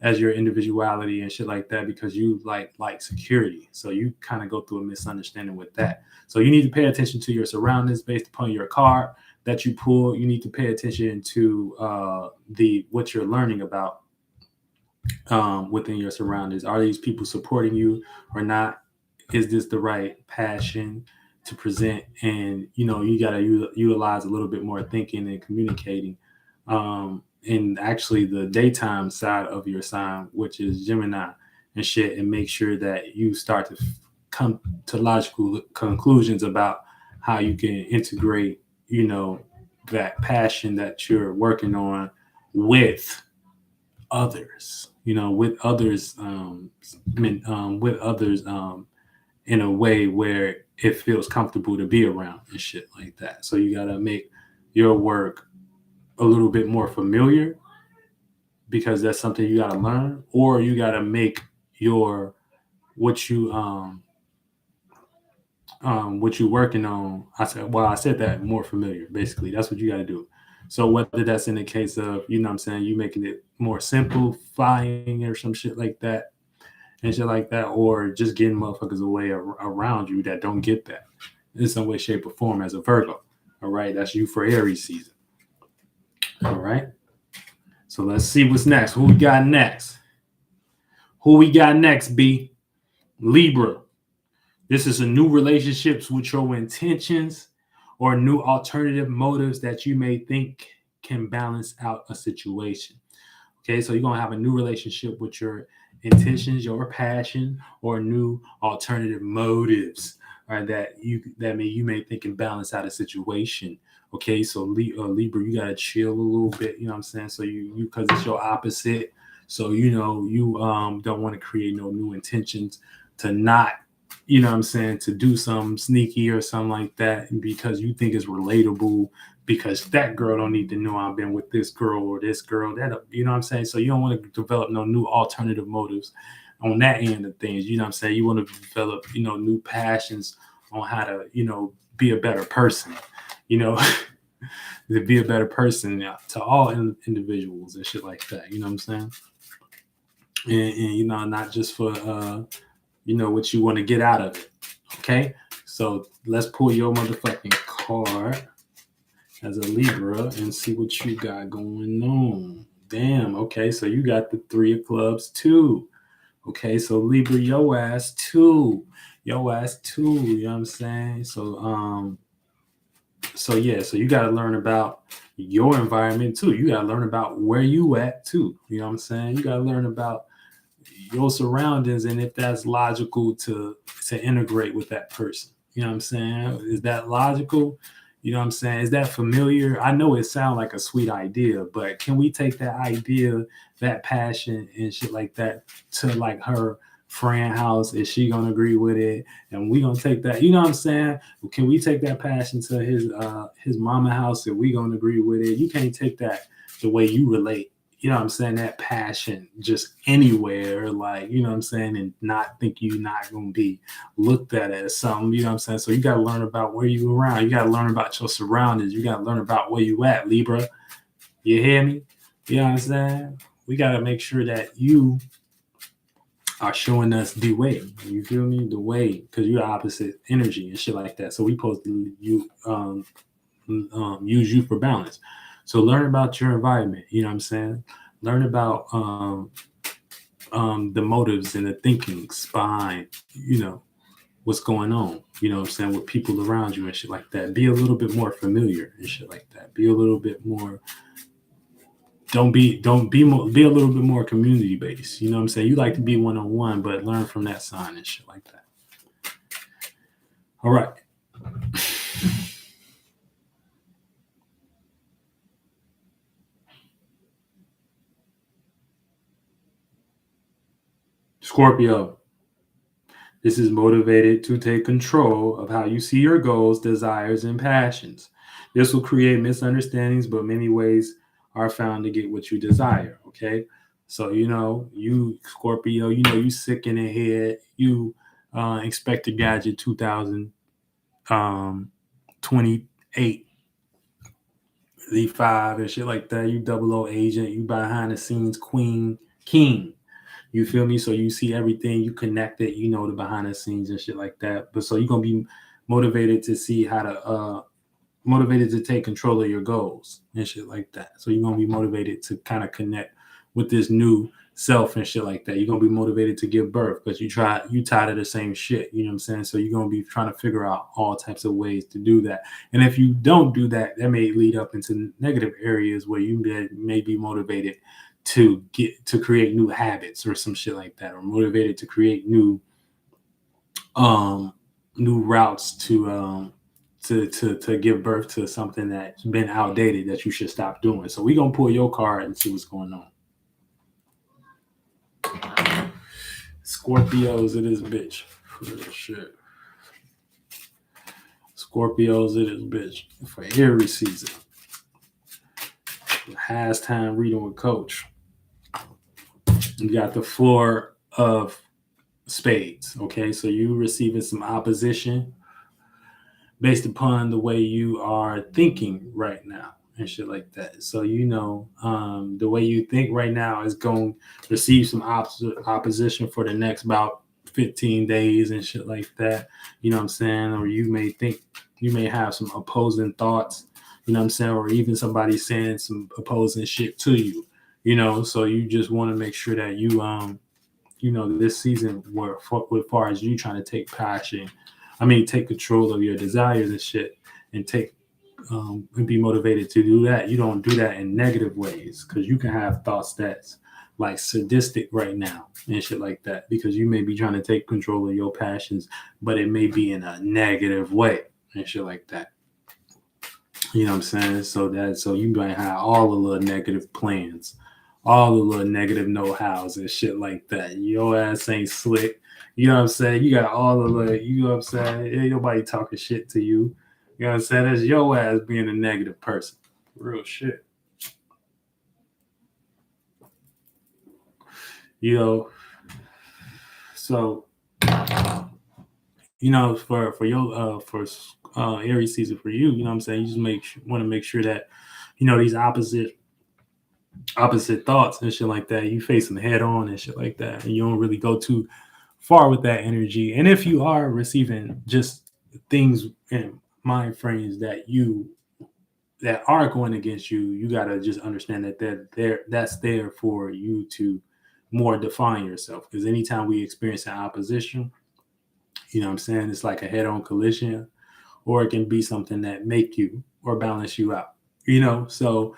A: as your individuality and shit like that, because you like security. So you kind of go through a misunderstanding with that. So you need to pay attention to your surroundings based upon your card that you pull. You need to pay attention to what you're learning about within your surroundings. Are these people supporting you or not? Is this the right passion to present? And you got to utilize a little bit more thinking and communicating. And actually the daytime side of your sign, which is Gemini and shit, and make sure that you start to come to logical conclusions about how you can integrate, that passion that you're working on with others, with others, with others, in a way where it feels comfortable to be around and shit like that. So you got to make your work a little bit more familiar, because that's something you got to learn, or you got to make your what you working on. I said that more familiar. Basically, that's what you got to do. So whether that's in the case of, what I'm saying, you making it more simplifying or some shit like that and shit like that, or just getting motherfuckers away around you that don't get that in some way, shape, or form as a Virgo. All right, that's you for Aries season. All right. So let's see what's next. Who we got next? B? Libra. This is a new relationships with your intentions or new alternative motives that you may think can balance out a situation. Okay, so you're going to have a new relationship with your intentions, your passion, or new alternative motives, right, that you may think can balance out a situation. Okay, so Libra, you gotta chill a little bit. You know what I'm saying? So you because it's your opposite. So you don't want to create no new intentions to not, you know what I'm saying, to do something sneaky or something like that because you think it's relatable, because that girl don't need to know I've been with this girl or this girl. That, you know what I'm saying? So you don't want to develop no new alternative motives on that end of things. You know what I'm saying? You want to develop, new passions on how to, be a better person, to be a better person to all individuals and shit like that. You know what I'm saying? And not just for, what you want to get out of it. Okay. So let's pull your motherfucking card as a Libra and see what you got going on. Damn. Okay. So you got the 3 of clubs too. Okay. So Libra, your ass too. You know what I'm saying? So, so you got to learn about your environment too. You got to learn about where you at too. You know what I'm saying? You got to learn about your surroundings and if that's logical to integrate with that person. You know what I'm saying? Is that logical? You know what I'm saying? Is that familiar? I know it sounds like a sweet idea, but can we take that idea, that passion and shit like that to like her friend house? Is she gonna agree with it? And we gonna take that, you know what I'm saying? Can we take that passion to his mama house and we gonna agree with it? You can't take that the way you relate, you know what I'm saying, that passion just anywhere, like, you know what I'm saying, and not think you're not going to be looked at as something, you know what I'm saying? So you got to learn about where you around. You got to learn about your surroundings. You got to learn about where you at, Libra. You hear me? You know what I'm saying? We got to make sure that you are showing us the way. You feel me? The way, because you're opposite energy and shit like that. So we supposed to use you for balance. So learn about your environment. You know what I'm saying? Learn about the motives and the thinkings behind, what's going on. You know what I'm saying, with people around you and shit like that. Be a little bit more familiar and shit like that. Be a little bit more. Be a little bit more community based. You know what I'm saying? You like to be one on one, but learn from that sign and shit like that. All right. Scorpio. This is motivated to take control of how you see your goals, desires, and passions. This will create misunderstandings, but many ways are found to get what you desire. Okay. So, you Scorpio, you sick in the head. You expect a gadget 2028, Z5 and shit like that. You double O agent. You behind the scenes queen, king. You feel me? So you see everything, you connect it, the behind the scenes and shit like that. But so you're gonna be motivated to see how to motivated to take control of your goals and shit like that. So you're gonna be motivated to kind of connect with this new self and shit like that. You're gonna be motivated to give birth because you tired of the same shit. You know what I'm saying? So you're gonna be trying to figure out all types of ways to do that. And if you don't do that, that may lead up into negative areas where you may be motivated to create new habits or some shit like that, or motivated to create um new routes to give birth to something that's been outdated that you should stop doing. So we're gonna pull your card and see what's going on. Scorpios, it is bitch. Shit. Scorpios, it is bitch. For Aries season. Has time reading with coach. You got the Four of Spades. Okay, so you receiving some opposition based upon the way you are thinking right now and shit like that. So the way you think right now is going to receive some opposition for the next about 15 days and shit like that. You know what I'm saying? Or you may have some opposing thoughts. You know what I'm saying? Or even somebody saying some opposing shit to you. So you just want to make sure that this season, where as far as you trying to take control of your desires and shit, and and be motivated to do that. You don't do that in negative ways, because you can have thoughts that's like sadistic right now and shit like that, because you may be trying to take control of your passions, but it may be in a negative way and shit like that. You know what I'm saying? So you might have all the little negative plans, all the little negative know-hows and shit like that. Your ass ain't slick. You know what I'm saying? You got all the little, you know what I'm saying? Ain't nobody talking shit to you. You know what I'm saying? That's your ass being a negative person. Real shit. So for your Aries season for you, you know what I'm saying? You just want to make sure that these opposite thoughts and shit like that, you face them head on and shit like that, and you don't really go too far with that energy. And if you are receiving just things in mind frames that are going against you, you got to just understand that's there for you to more define yourself. Because anytime we experience an opposition, you know what I'm saying, it's like a head-on collision, or it can be something that make you or balance you out. So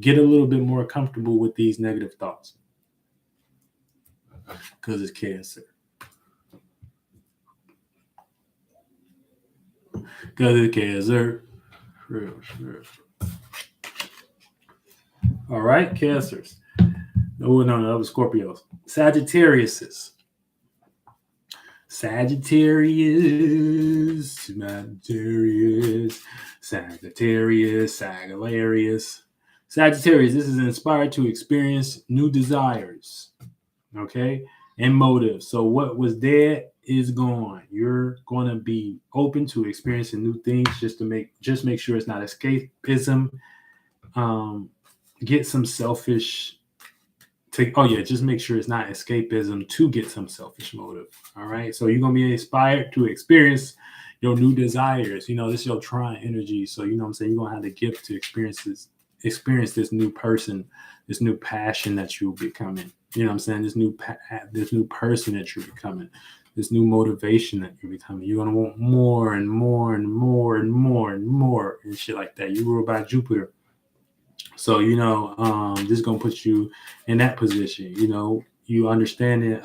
A: get a little bit more comfortable with these negative thoughts, because it's Cancer. Because it's Cancer. All right, Cancers. No, that was Scorpios. Sagittariuses. Sagittarius. Sagittarius, this is inspired to experience new desires, okay, and motives. So what was dead is gone. You're going to be open to experiencing new things, just make sure it's not escapism. Get some selfish just make sure it's not escapism to get some selfish motive. All right. So you're gonna be inspired to experience your new desires. This is your trying energy. So you know what I'm saying, you're gonna have the gift to experience this new person, this new passion that you're becoming. You know what I'm saying? This new person that you're becoming, this new motivation that you're becoming. You're gonna want more and more and more and more and more and shit like that. You rule by Jupiter. So, this is going to put you in that position. You understand it.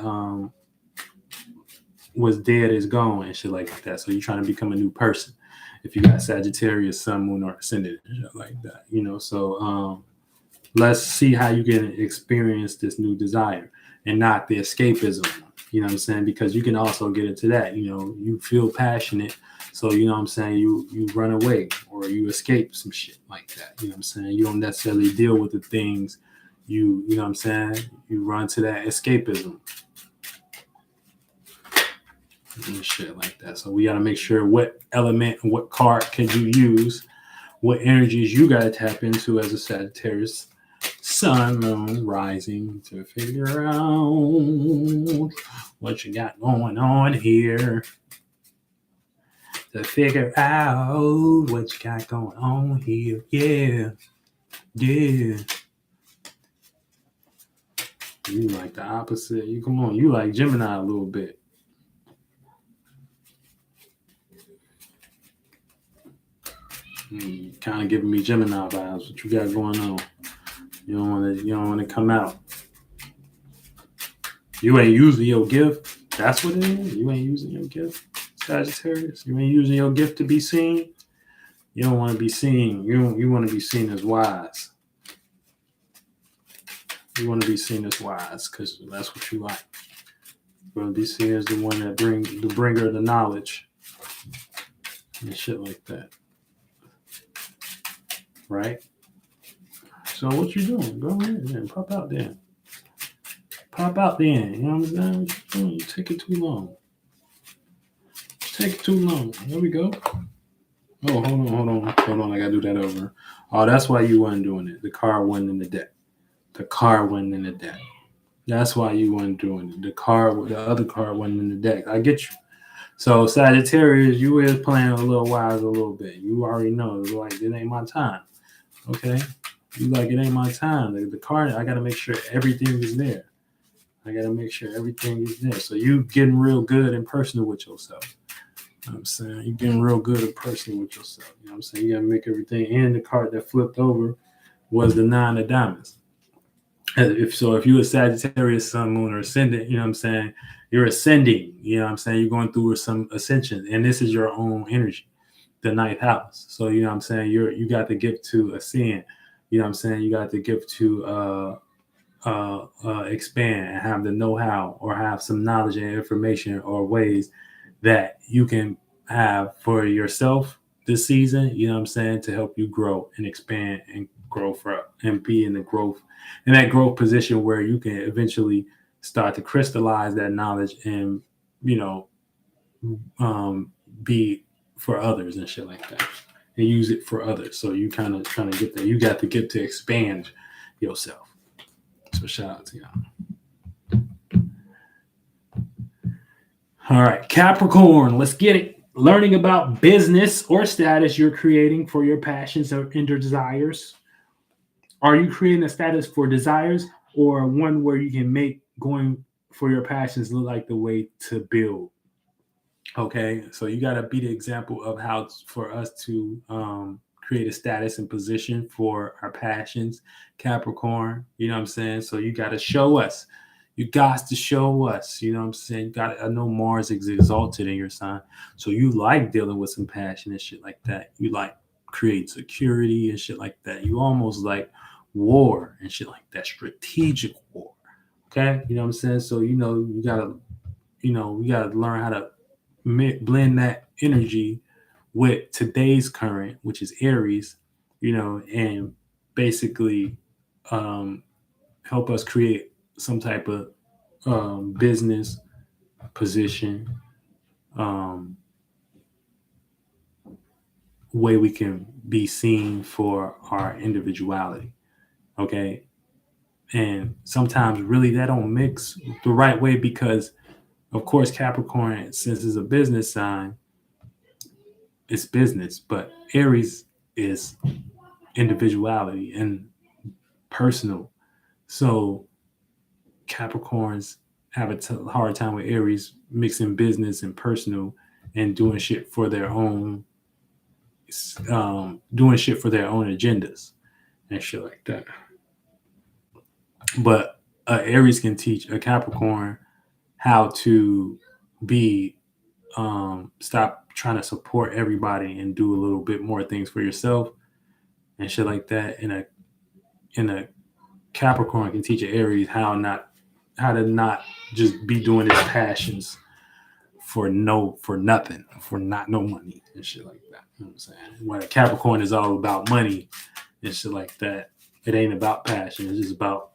A: What's dead is gone and shit like that. So you're trying to become a new person. If you got Sagittarius, Sun, Moon, or Ascendant, and shit like that. So let's see how you can experience this new desire and not the escapism. You know what I'm saying? Because you can also get into that. You feel passionate. So, you know what I'm saying, you run away or you escape some shit like that. You know what I'm saying? You don't necessarily deal with the things you know what I'm saying? You run to that escapism and shit like that. So we got to make sure what element and what card can you use, what energies you got to tap into as a Sagittarius Sun, Moon, Rising to figure out what you got going on here. To figure out what you got going on here. Yeah. You like the opposite. You like Gemini a little bit. Kind of giving me Gemini vibes. What you got going on? You don't want to come out. You ain't using your gift. That's what it is. You ain't using your gift, Sagittarius. You ain't using your gift to be seen. You don't want to be seen. You want to be seen as wise. You want to be seen as wise because that's what you like. You want to be seen as the one that the bringer of the knowledge and shit like that. Right? So what you doing? Go ahead, man. Pop out there. Pop out there. You know what I'm saying? What you doing? You take it too long. There we go. Oh, hold on. I gotta do that over. Oh, that's why you weren't doing it. The card wasn't in the deck. That's why you weren't doing it. The other card wasn't in the deck. I get you. So Sagittarius, you is playing a little wise a little bit. You already know, like, it ain't my time. Okay? You like, it ain't my time. The card, I gotta make sure everything is there. So you getting real good and personal with yourself. You know what I'm saying? You're getting real good and personal with yourself. You know what I'm saying? You gotta make everything. And the card that flipped over was the 9 of diamonds. If you're a Sagittarius, Sun, Moon, or Ascendant, you know what I'm saying, you're ascending. You know what I'm saying? You're going through some ascension, and this is your own energy, the 9th house. So you know what I'm saying, you got the gift to ascend. You know what I'm saying? You got the gift to expand and have the know-how or have some knowledge and information or ways that you can have for yourself this season, you know what I'm saying, to help you grow and expand and grow and be in that growth position where you can eventually start to crystallize that knowledge and, be for others and shit like that and use it for others. So you kind of trying to get there. You got the gift to expand yourself. So shout out to y'all. All right, Capricorn, let's get it. Learning about business or status you're creating for your passions and your desires. Are you creating a status for desires or one where you can make going for your passions look like the way to build? Okay, so you got to be the example of how for us to create a status and position for our passions, Capricorn. You know what I'm saying? So you got to show us. You got to show us. You know what I'm saying? I know Mars is exalted in your sign, so you like dealing with some passion and shit like that. You like create security and shit like that. You almost like war and shit like that, strategic war. Okay, you know what I'm saying? So you gotta learn how to blend that energy with today's current, which is Aries, and basically help us create some type of business position, way we can be seen for our individuality. Okay.
B: And sometimes really that don't mix the right way because of course Capricorn, since it's a business sign, it's business, but Aries is individuality and personal. So Capricorns have a hard time with Aries mixing business and personal and doing shit for their own, doing shit for their own agendas and shit like that. But Aries can teach a Capricorn how to be stop trying to support everybody and do a little bit more things for yourself and shit like that. In a Capricorn can teach an Aries how to not just be doing his passions for nothing, for not no money and shit like that. You know what I'm saying? When a Capricorn is all about money and shit like that, it ain't about passion. It's just about,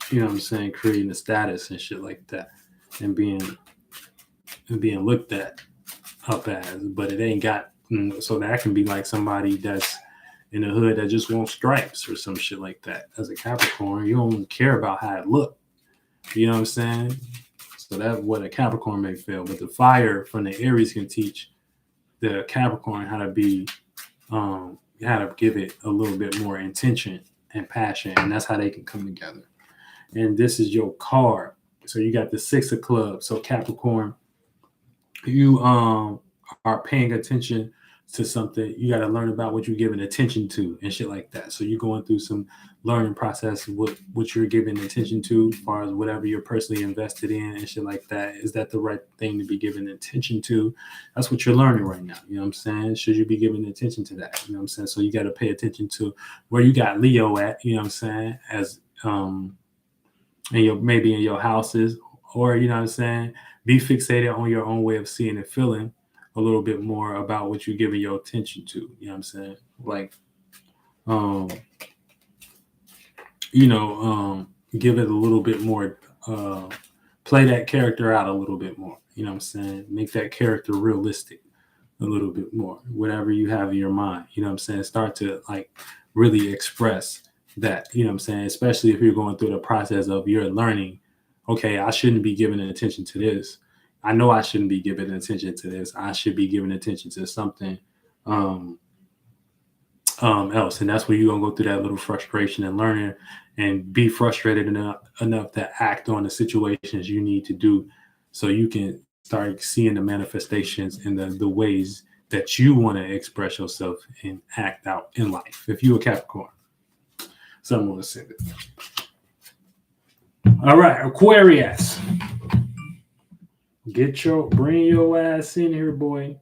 B: you know what I'm saying, creating a status and shit like that, and being looked at up as. But it ain't got, so that can be like somebody that's in the hood that just wants stripes or some shit like that. As a Capricorn, you don't care about how it look. You know what I'm saying? So that's what a Capricorn may feel. But the fire from the Aries can teach the Capricorn how to give it a little bit more intention and passion, and that's how they can come together. And this is your card. So you got the Six of Clubs. So Capricorn, you are paying attention to something. You got to learn about what you're giving attention to and shit like that. So you're going through some learning process with what you're giving attention to, as far as whatever you're personally invested in and shit like that. Is that the right thing to be giving attention to? That's what you're learning right now. You know what I'm saying? Should you be giving attention to that? You know what I'm saying? So you got to pay attention to where you got Leo at. You know what I'm saying? As in your, maybe in your houses, or you know what I'm saying, be fixated on your own way of seeing and feeling a little bit more about what you're giving your attention to. You know what I'm saying? Like, um, give it a little bit more, play that character out a little bit more. You know what I'm saying? Make that character realistic a little bit more, whatever you have in your mind. You know what I'm saying? Start to like really express that, you know what I'm saying? Especially if you're going through the process of your learning, okay, I shouldn't be giving attention to this. I know I shouldn't be giving attention to this. I should be giving attention to something um, else. And that's where you're going to go through that little frustration and learning and be frustrated enough to act on the situations you need to do so you can start seeing the manifestations and the ways that you want to express yourself and act out in life. If you're a Capricorn, someone will send it. All right, Aquarius. Bring your ass in here, boy.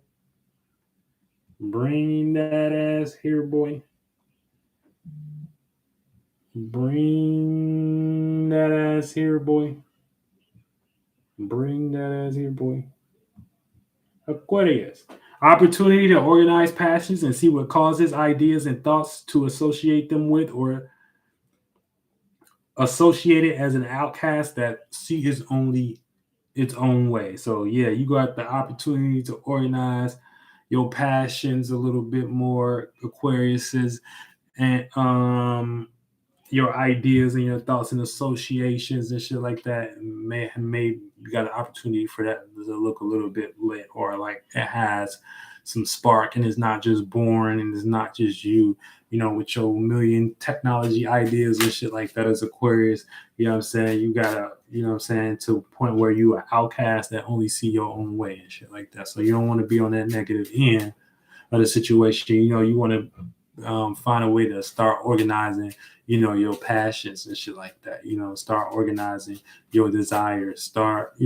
B: Bring that ass here, boy. Bring that ass here, boy. Bring that ass here, boy. Aquarius. Opportunity to organize passions and see what causes ideas and thoughts to associate them with, or associate it as an outcast that sees only its own way. So yeah, you got the opportunity to organize your passions a little bit more, Aquariuses, and your ideas and your thoughts and associations and shit like that. May you got an opportunity for that to look a little bit lit, or like it has some spark and it's not just boring and it's not just you, with your million technology ideas and shit like that as Aquarius. You know what I'm saying? You gotta, to a point where you are outcast that only see your own way and shit like that. So you don't want to be on that negative end of the situation. You want to find a way to start organizing, your passions and shit like that. Start organizing your desires. Start,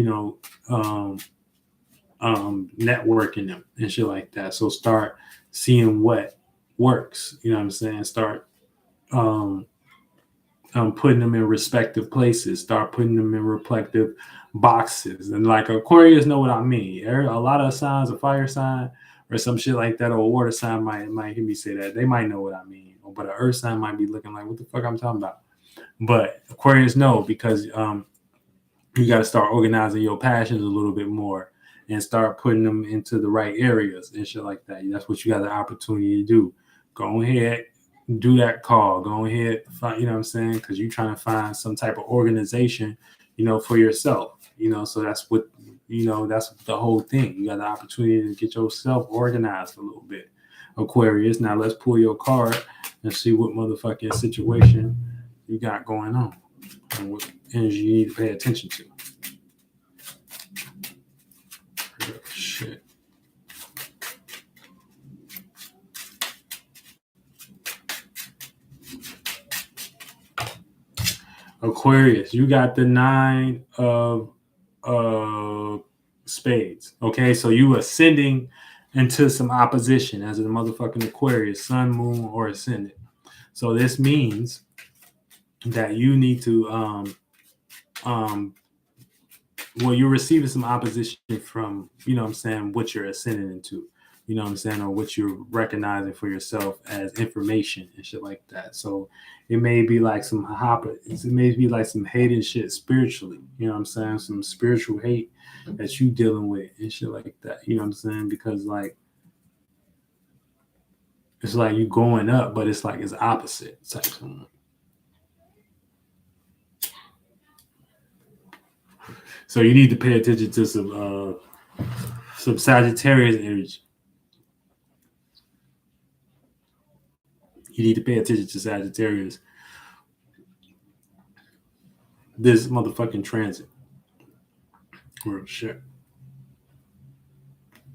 B: networking them and shit like that. So start seeing what works. You know what I'm saying? Start um, putting them in respective places. Start putting them in reflective boxes. And like Aquarius know what I mean. A lot of signs, a fire sign or some shit like that, or a water sign might hear me say that. They might know what I mean. But an earth sign might be looking like, what the fuck I'm talking about? But Aquarius know, because you got to start organizing your passions a little bit more and start putting them into the right areas and shit like that. That's what you got the opportunity to do. Go ahead, do that call. Go ahead, find, you know what I'm saying? Because you're trying to find some type of organization, for yourself. So that's what, that's the whole thing. You got the opportunity to get yourself organized a little bit. Aquarius. Now let's pull your card and see what motherfucking situation you got going on and what energy you need to pay attention to. Shit. Aquarius, you got the 9 of spades. Okay, so you ascending into some opposition as a motherfucking Aquarius, sun, moon, or ascendant. So this means that you need to you're receiving some opposition from, what I'm saying, what you're ascending into, what I'm saying, or what you're recognizing for yourself as information and shit like that. So it may be like it may be like some hate and shit spiritually, what I'm saying, some spiritual hate that you dealing with and shit like that, what I'm saying, because like it's like you going up, but it's like it's opposite type of thing. So you need to pay attention to some Sagittarius energy. You need to pay attention to Sagittarius. This motherfucking transit. Real shit.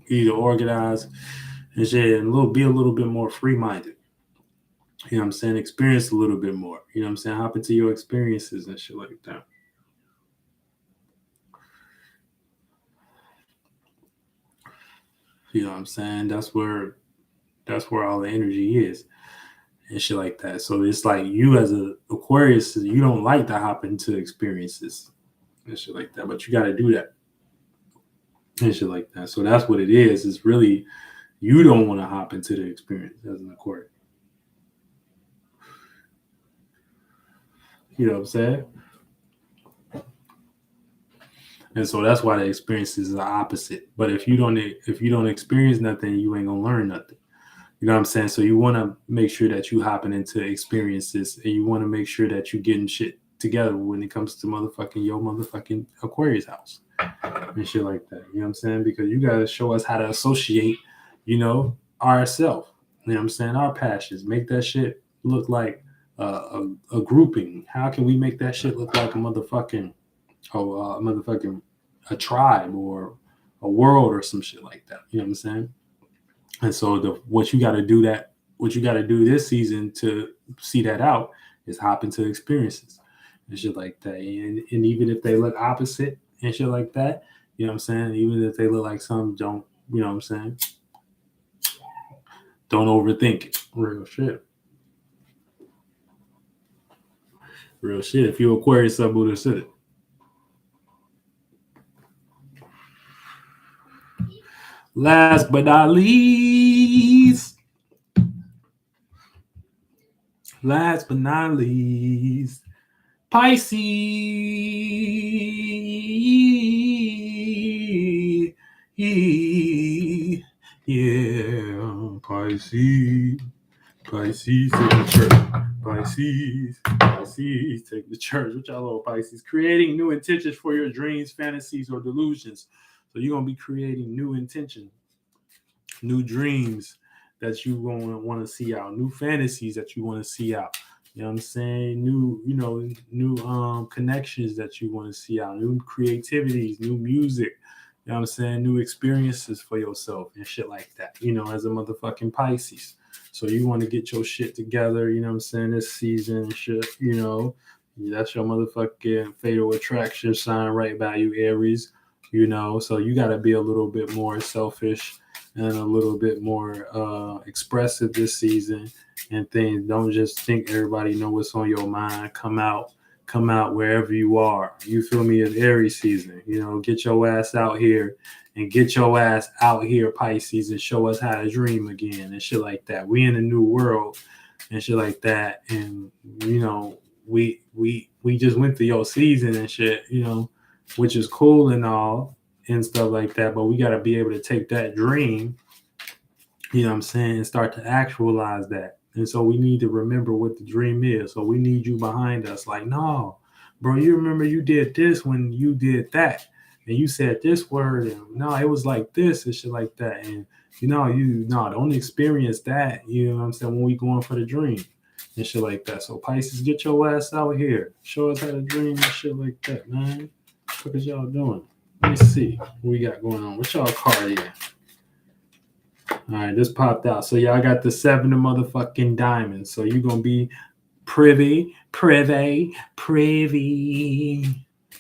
B: You need to organize and shit and be a little bit more free minded. You know what I'm saying? Experience a little bit more. You know what I'm saying? Hop into your experiences and shit like that. You know what I'm saying? That's where all the energy is and shit like that. So it's like you as a Aquarius, you don't like to hop into experiences and shit like that, but you got to do that and shit like that. So that's what it is. It's really you don't want to hop into the experience as an Aquarius. You know what I'm saying? And so that's why the experiences are opposite. But if you don't experience nothing, you ain't gonna learn nothing. You know what I'm saying? So you want to make sure that you hopping into experiences, and you want to make sure that you getting shit together when it comes to your motherfucking Aquarius house and shit like that. You know what I'm saying? Because you gotta show us how to associate, ourself. You know what I'm saying? Our passions. Make that shit look like a grouping. How can we make that shit look like a motherfucking a tribe or a world or some shit like that? You know what I'm saying? And so what you got to do this season to see that out is hop into experiences and shit like that. And even if they look opposite and shit like that, you know what I'm saying? Even if they look like some don't, you know what I'm saying? Don't overthink it. Real shit. Real shit. If you Aquarius, sub Buddha said it. Last but not least, Pisces. Yeah, Pisces. Pisces, take the church. Pisces, take the church. What y'all love, Pisces? Creating new intentions for your dreams, fantasies, or delusions. So you're going to be creating new intentions, new dreams that you want to see out, new fantasies that you want to see out. You know what I'm saying? New connections that you want to see out, new creativities, new music. You know what I'm saying? New experiences for yourself and shit like that, as a motherfucking Pisces. So you want to get your shit together, you know what I'm saying, this season and shit, that's your motherfucking fatal attraction sign, right value, Aries, so you got to be a little bit more selfish and a little bit more expressive this season and things. Don't just think everybody know what's on your mind. Come out wherever you are. You feel me? It's Aries season. Get your ass out here and get your ass out here, Pisces, and show us how to dream again and shit like that. We in a new world and shit like that. And we just went through your season and shit, which is cool and all and stuff like that. But we got to be able to take that dream, you know what I'm saying, and start to actualize that. And so we need to remember what the dream is. So we need you behind us. Like, no, bro, you remember you did this when you did that. And you said this word, and no, it was like this and shit like that. And don't experience that. You know what I'm saying? When we going for the dream and shit like that. So Pisces, get your ass out here. Show us how to dream and shit like that, man. What is y'all doing? Let me see what we got going on. What y'all card here? All right, this popped out. So y'all got the 7 of motherfucking diamonds. So you're gonna be privy to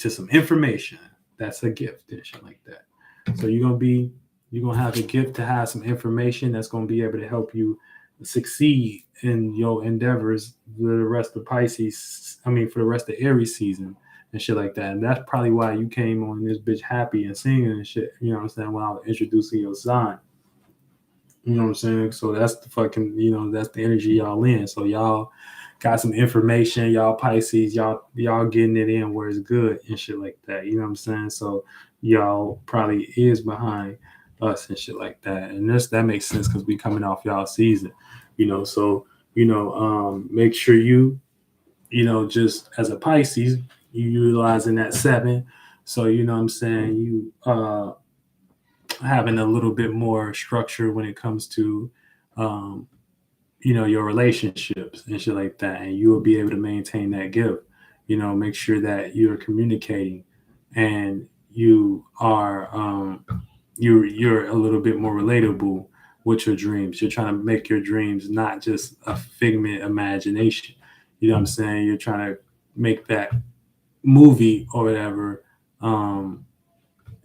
B: some information. That's a gift and shit like that. So you're gonna have a gift to have some information that's gonna be able to help you succeed in your endeavors for the rest of Pisces. I mean, for the rest of Aries season and shit like that. And that's probably why you came on this bitch happy and singing and shit. You know what I'm saying? When I was introducing your sign. You know what I'm saying? So that's the fucking, that's the energy y'all in. So y'all got some information, y'all Pisces, y'all getting it in where it's good and shit like that. You know what I'm saying? So y'all probably is behind us and shit like that. And that makes sense because we coming off y'all season. So make sure just as a Pisces, you utilizing that 7. So you know what I'm saying, you having a little bit more structure when it comes to your relationships and shit like that, and you will be able to maintain that gift. Make sure that you're communicating and you are you're a little bit more relatable with your dreams. You're trying to make your dreams not just a figment imagination. You know what I'm saying? You're trying to make that movie or whatever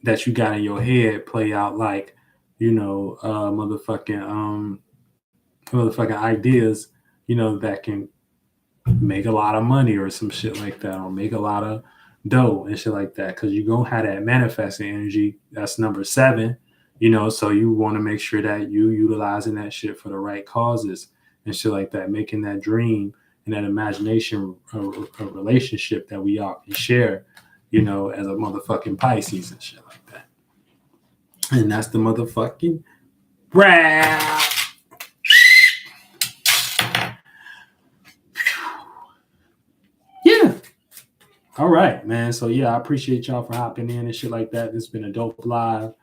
B: that you got in your head play out like motherfucking ideas, that can make a lot of money or some shit like that, or make a lot of dough and shit like that. Because you're gonna have that manifesting energy. That's number 7. So you want to make sure that you utilizing that shit for the right causes and shit like that, making that dream and that imagination a relationship that we all can share, as a motherfucking Pisces and shit like that. And that's the motherfucking rap. Yeah. All right, man. So yeah, I appreciate y'all for hopping in and shit like that. This has been a dope live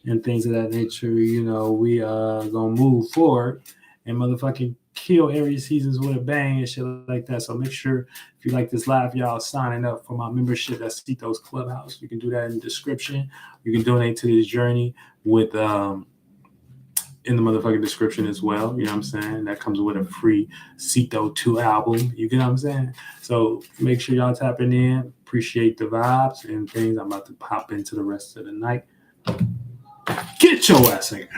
B: and things of that nature. We gonna move forward and motherfucking kill Aries seasons with a bang and shit like that. So make sure if you like this live, y'all signing up for my membership at Cito's Clubhouse. You can do that in the description. You can donate to this journey with in the motherfucking description as well. You know what I'm saying? That comes with a free Cito 2 album. You get what I'm saying? So make sure y'all tapping in. Appreciate the vibes and things. I'm about to pop into the rest of the night. Get your ass in here.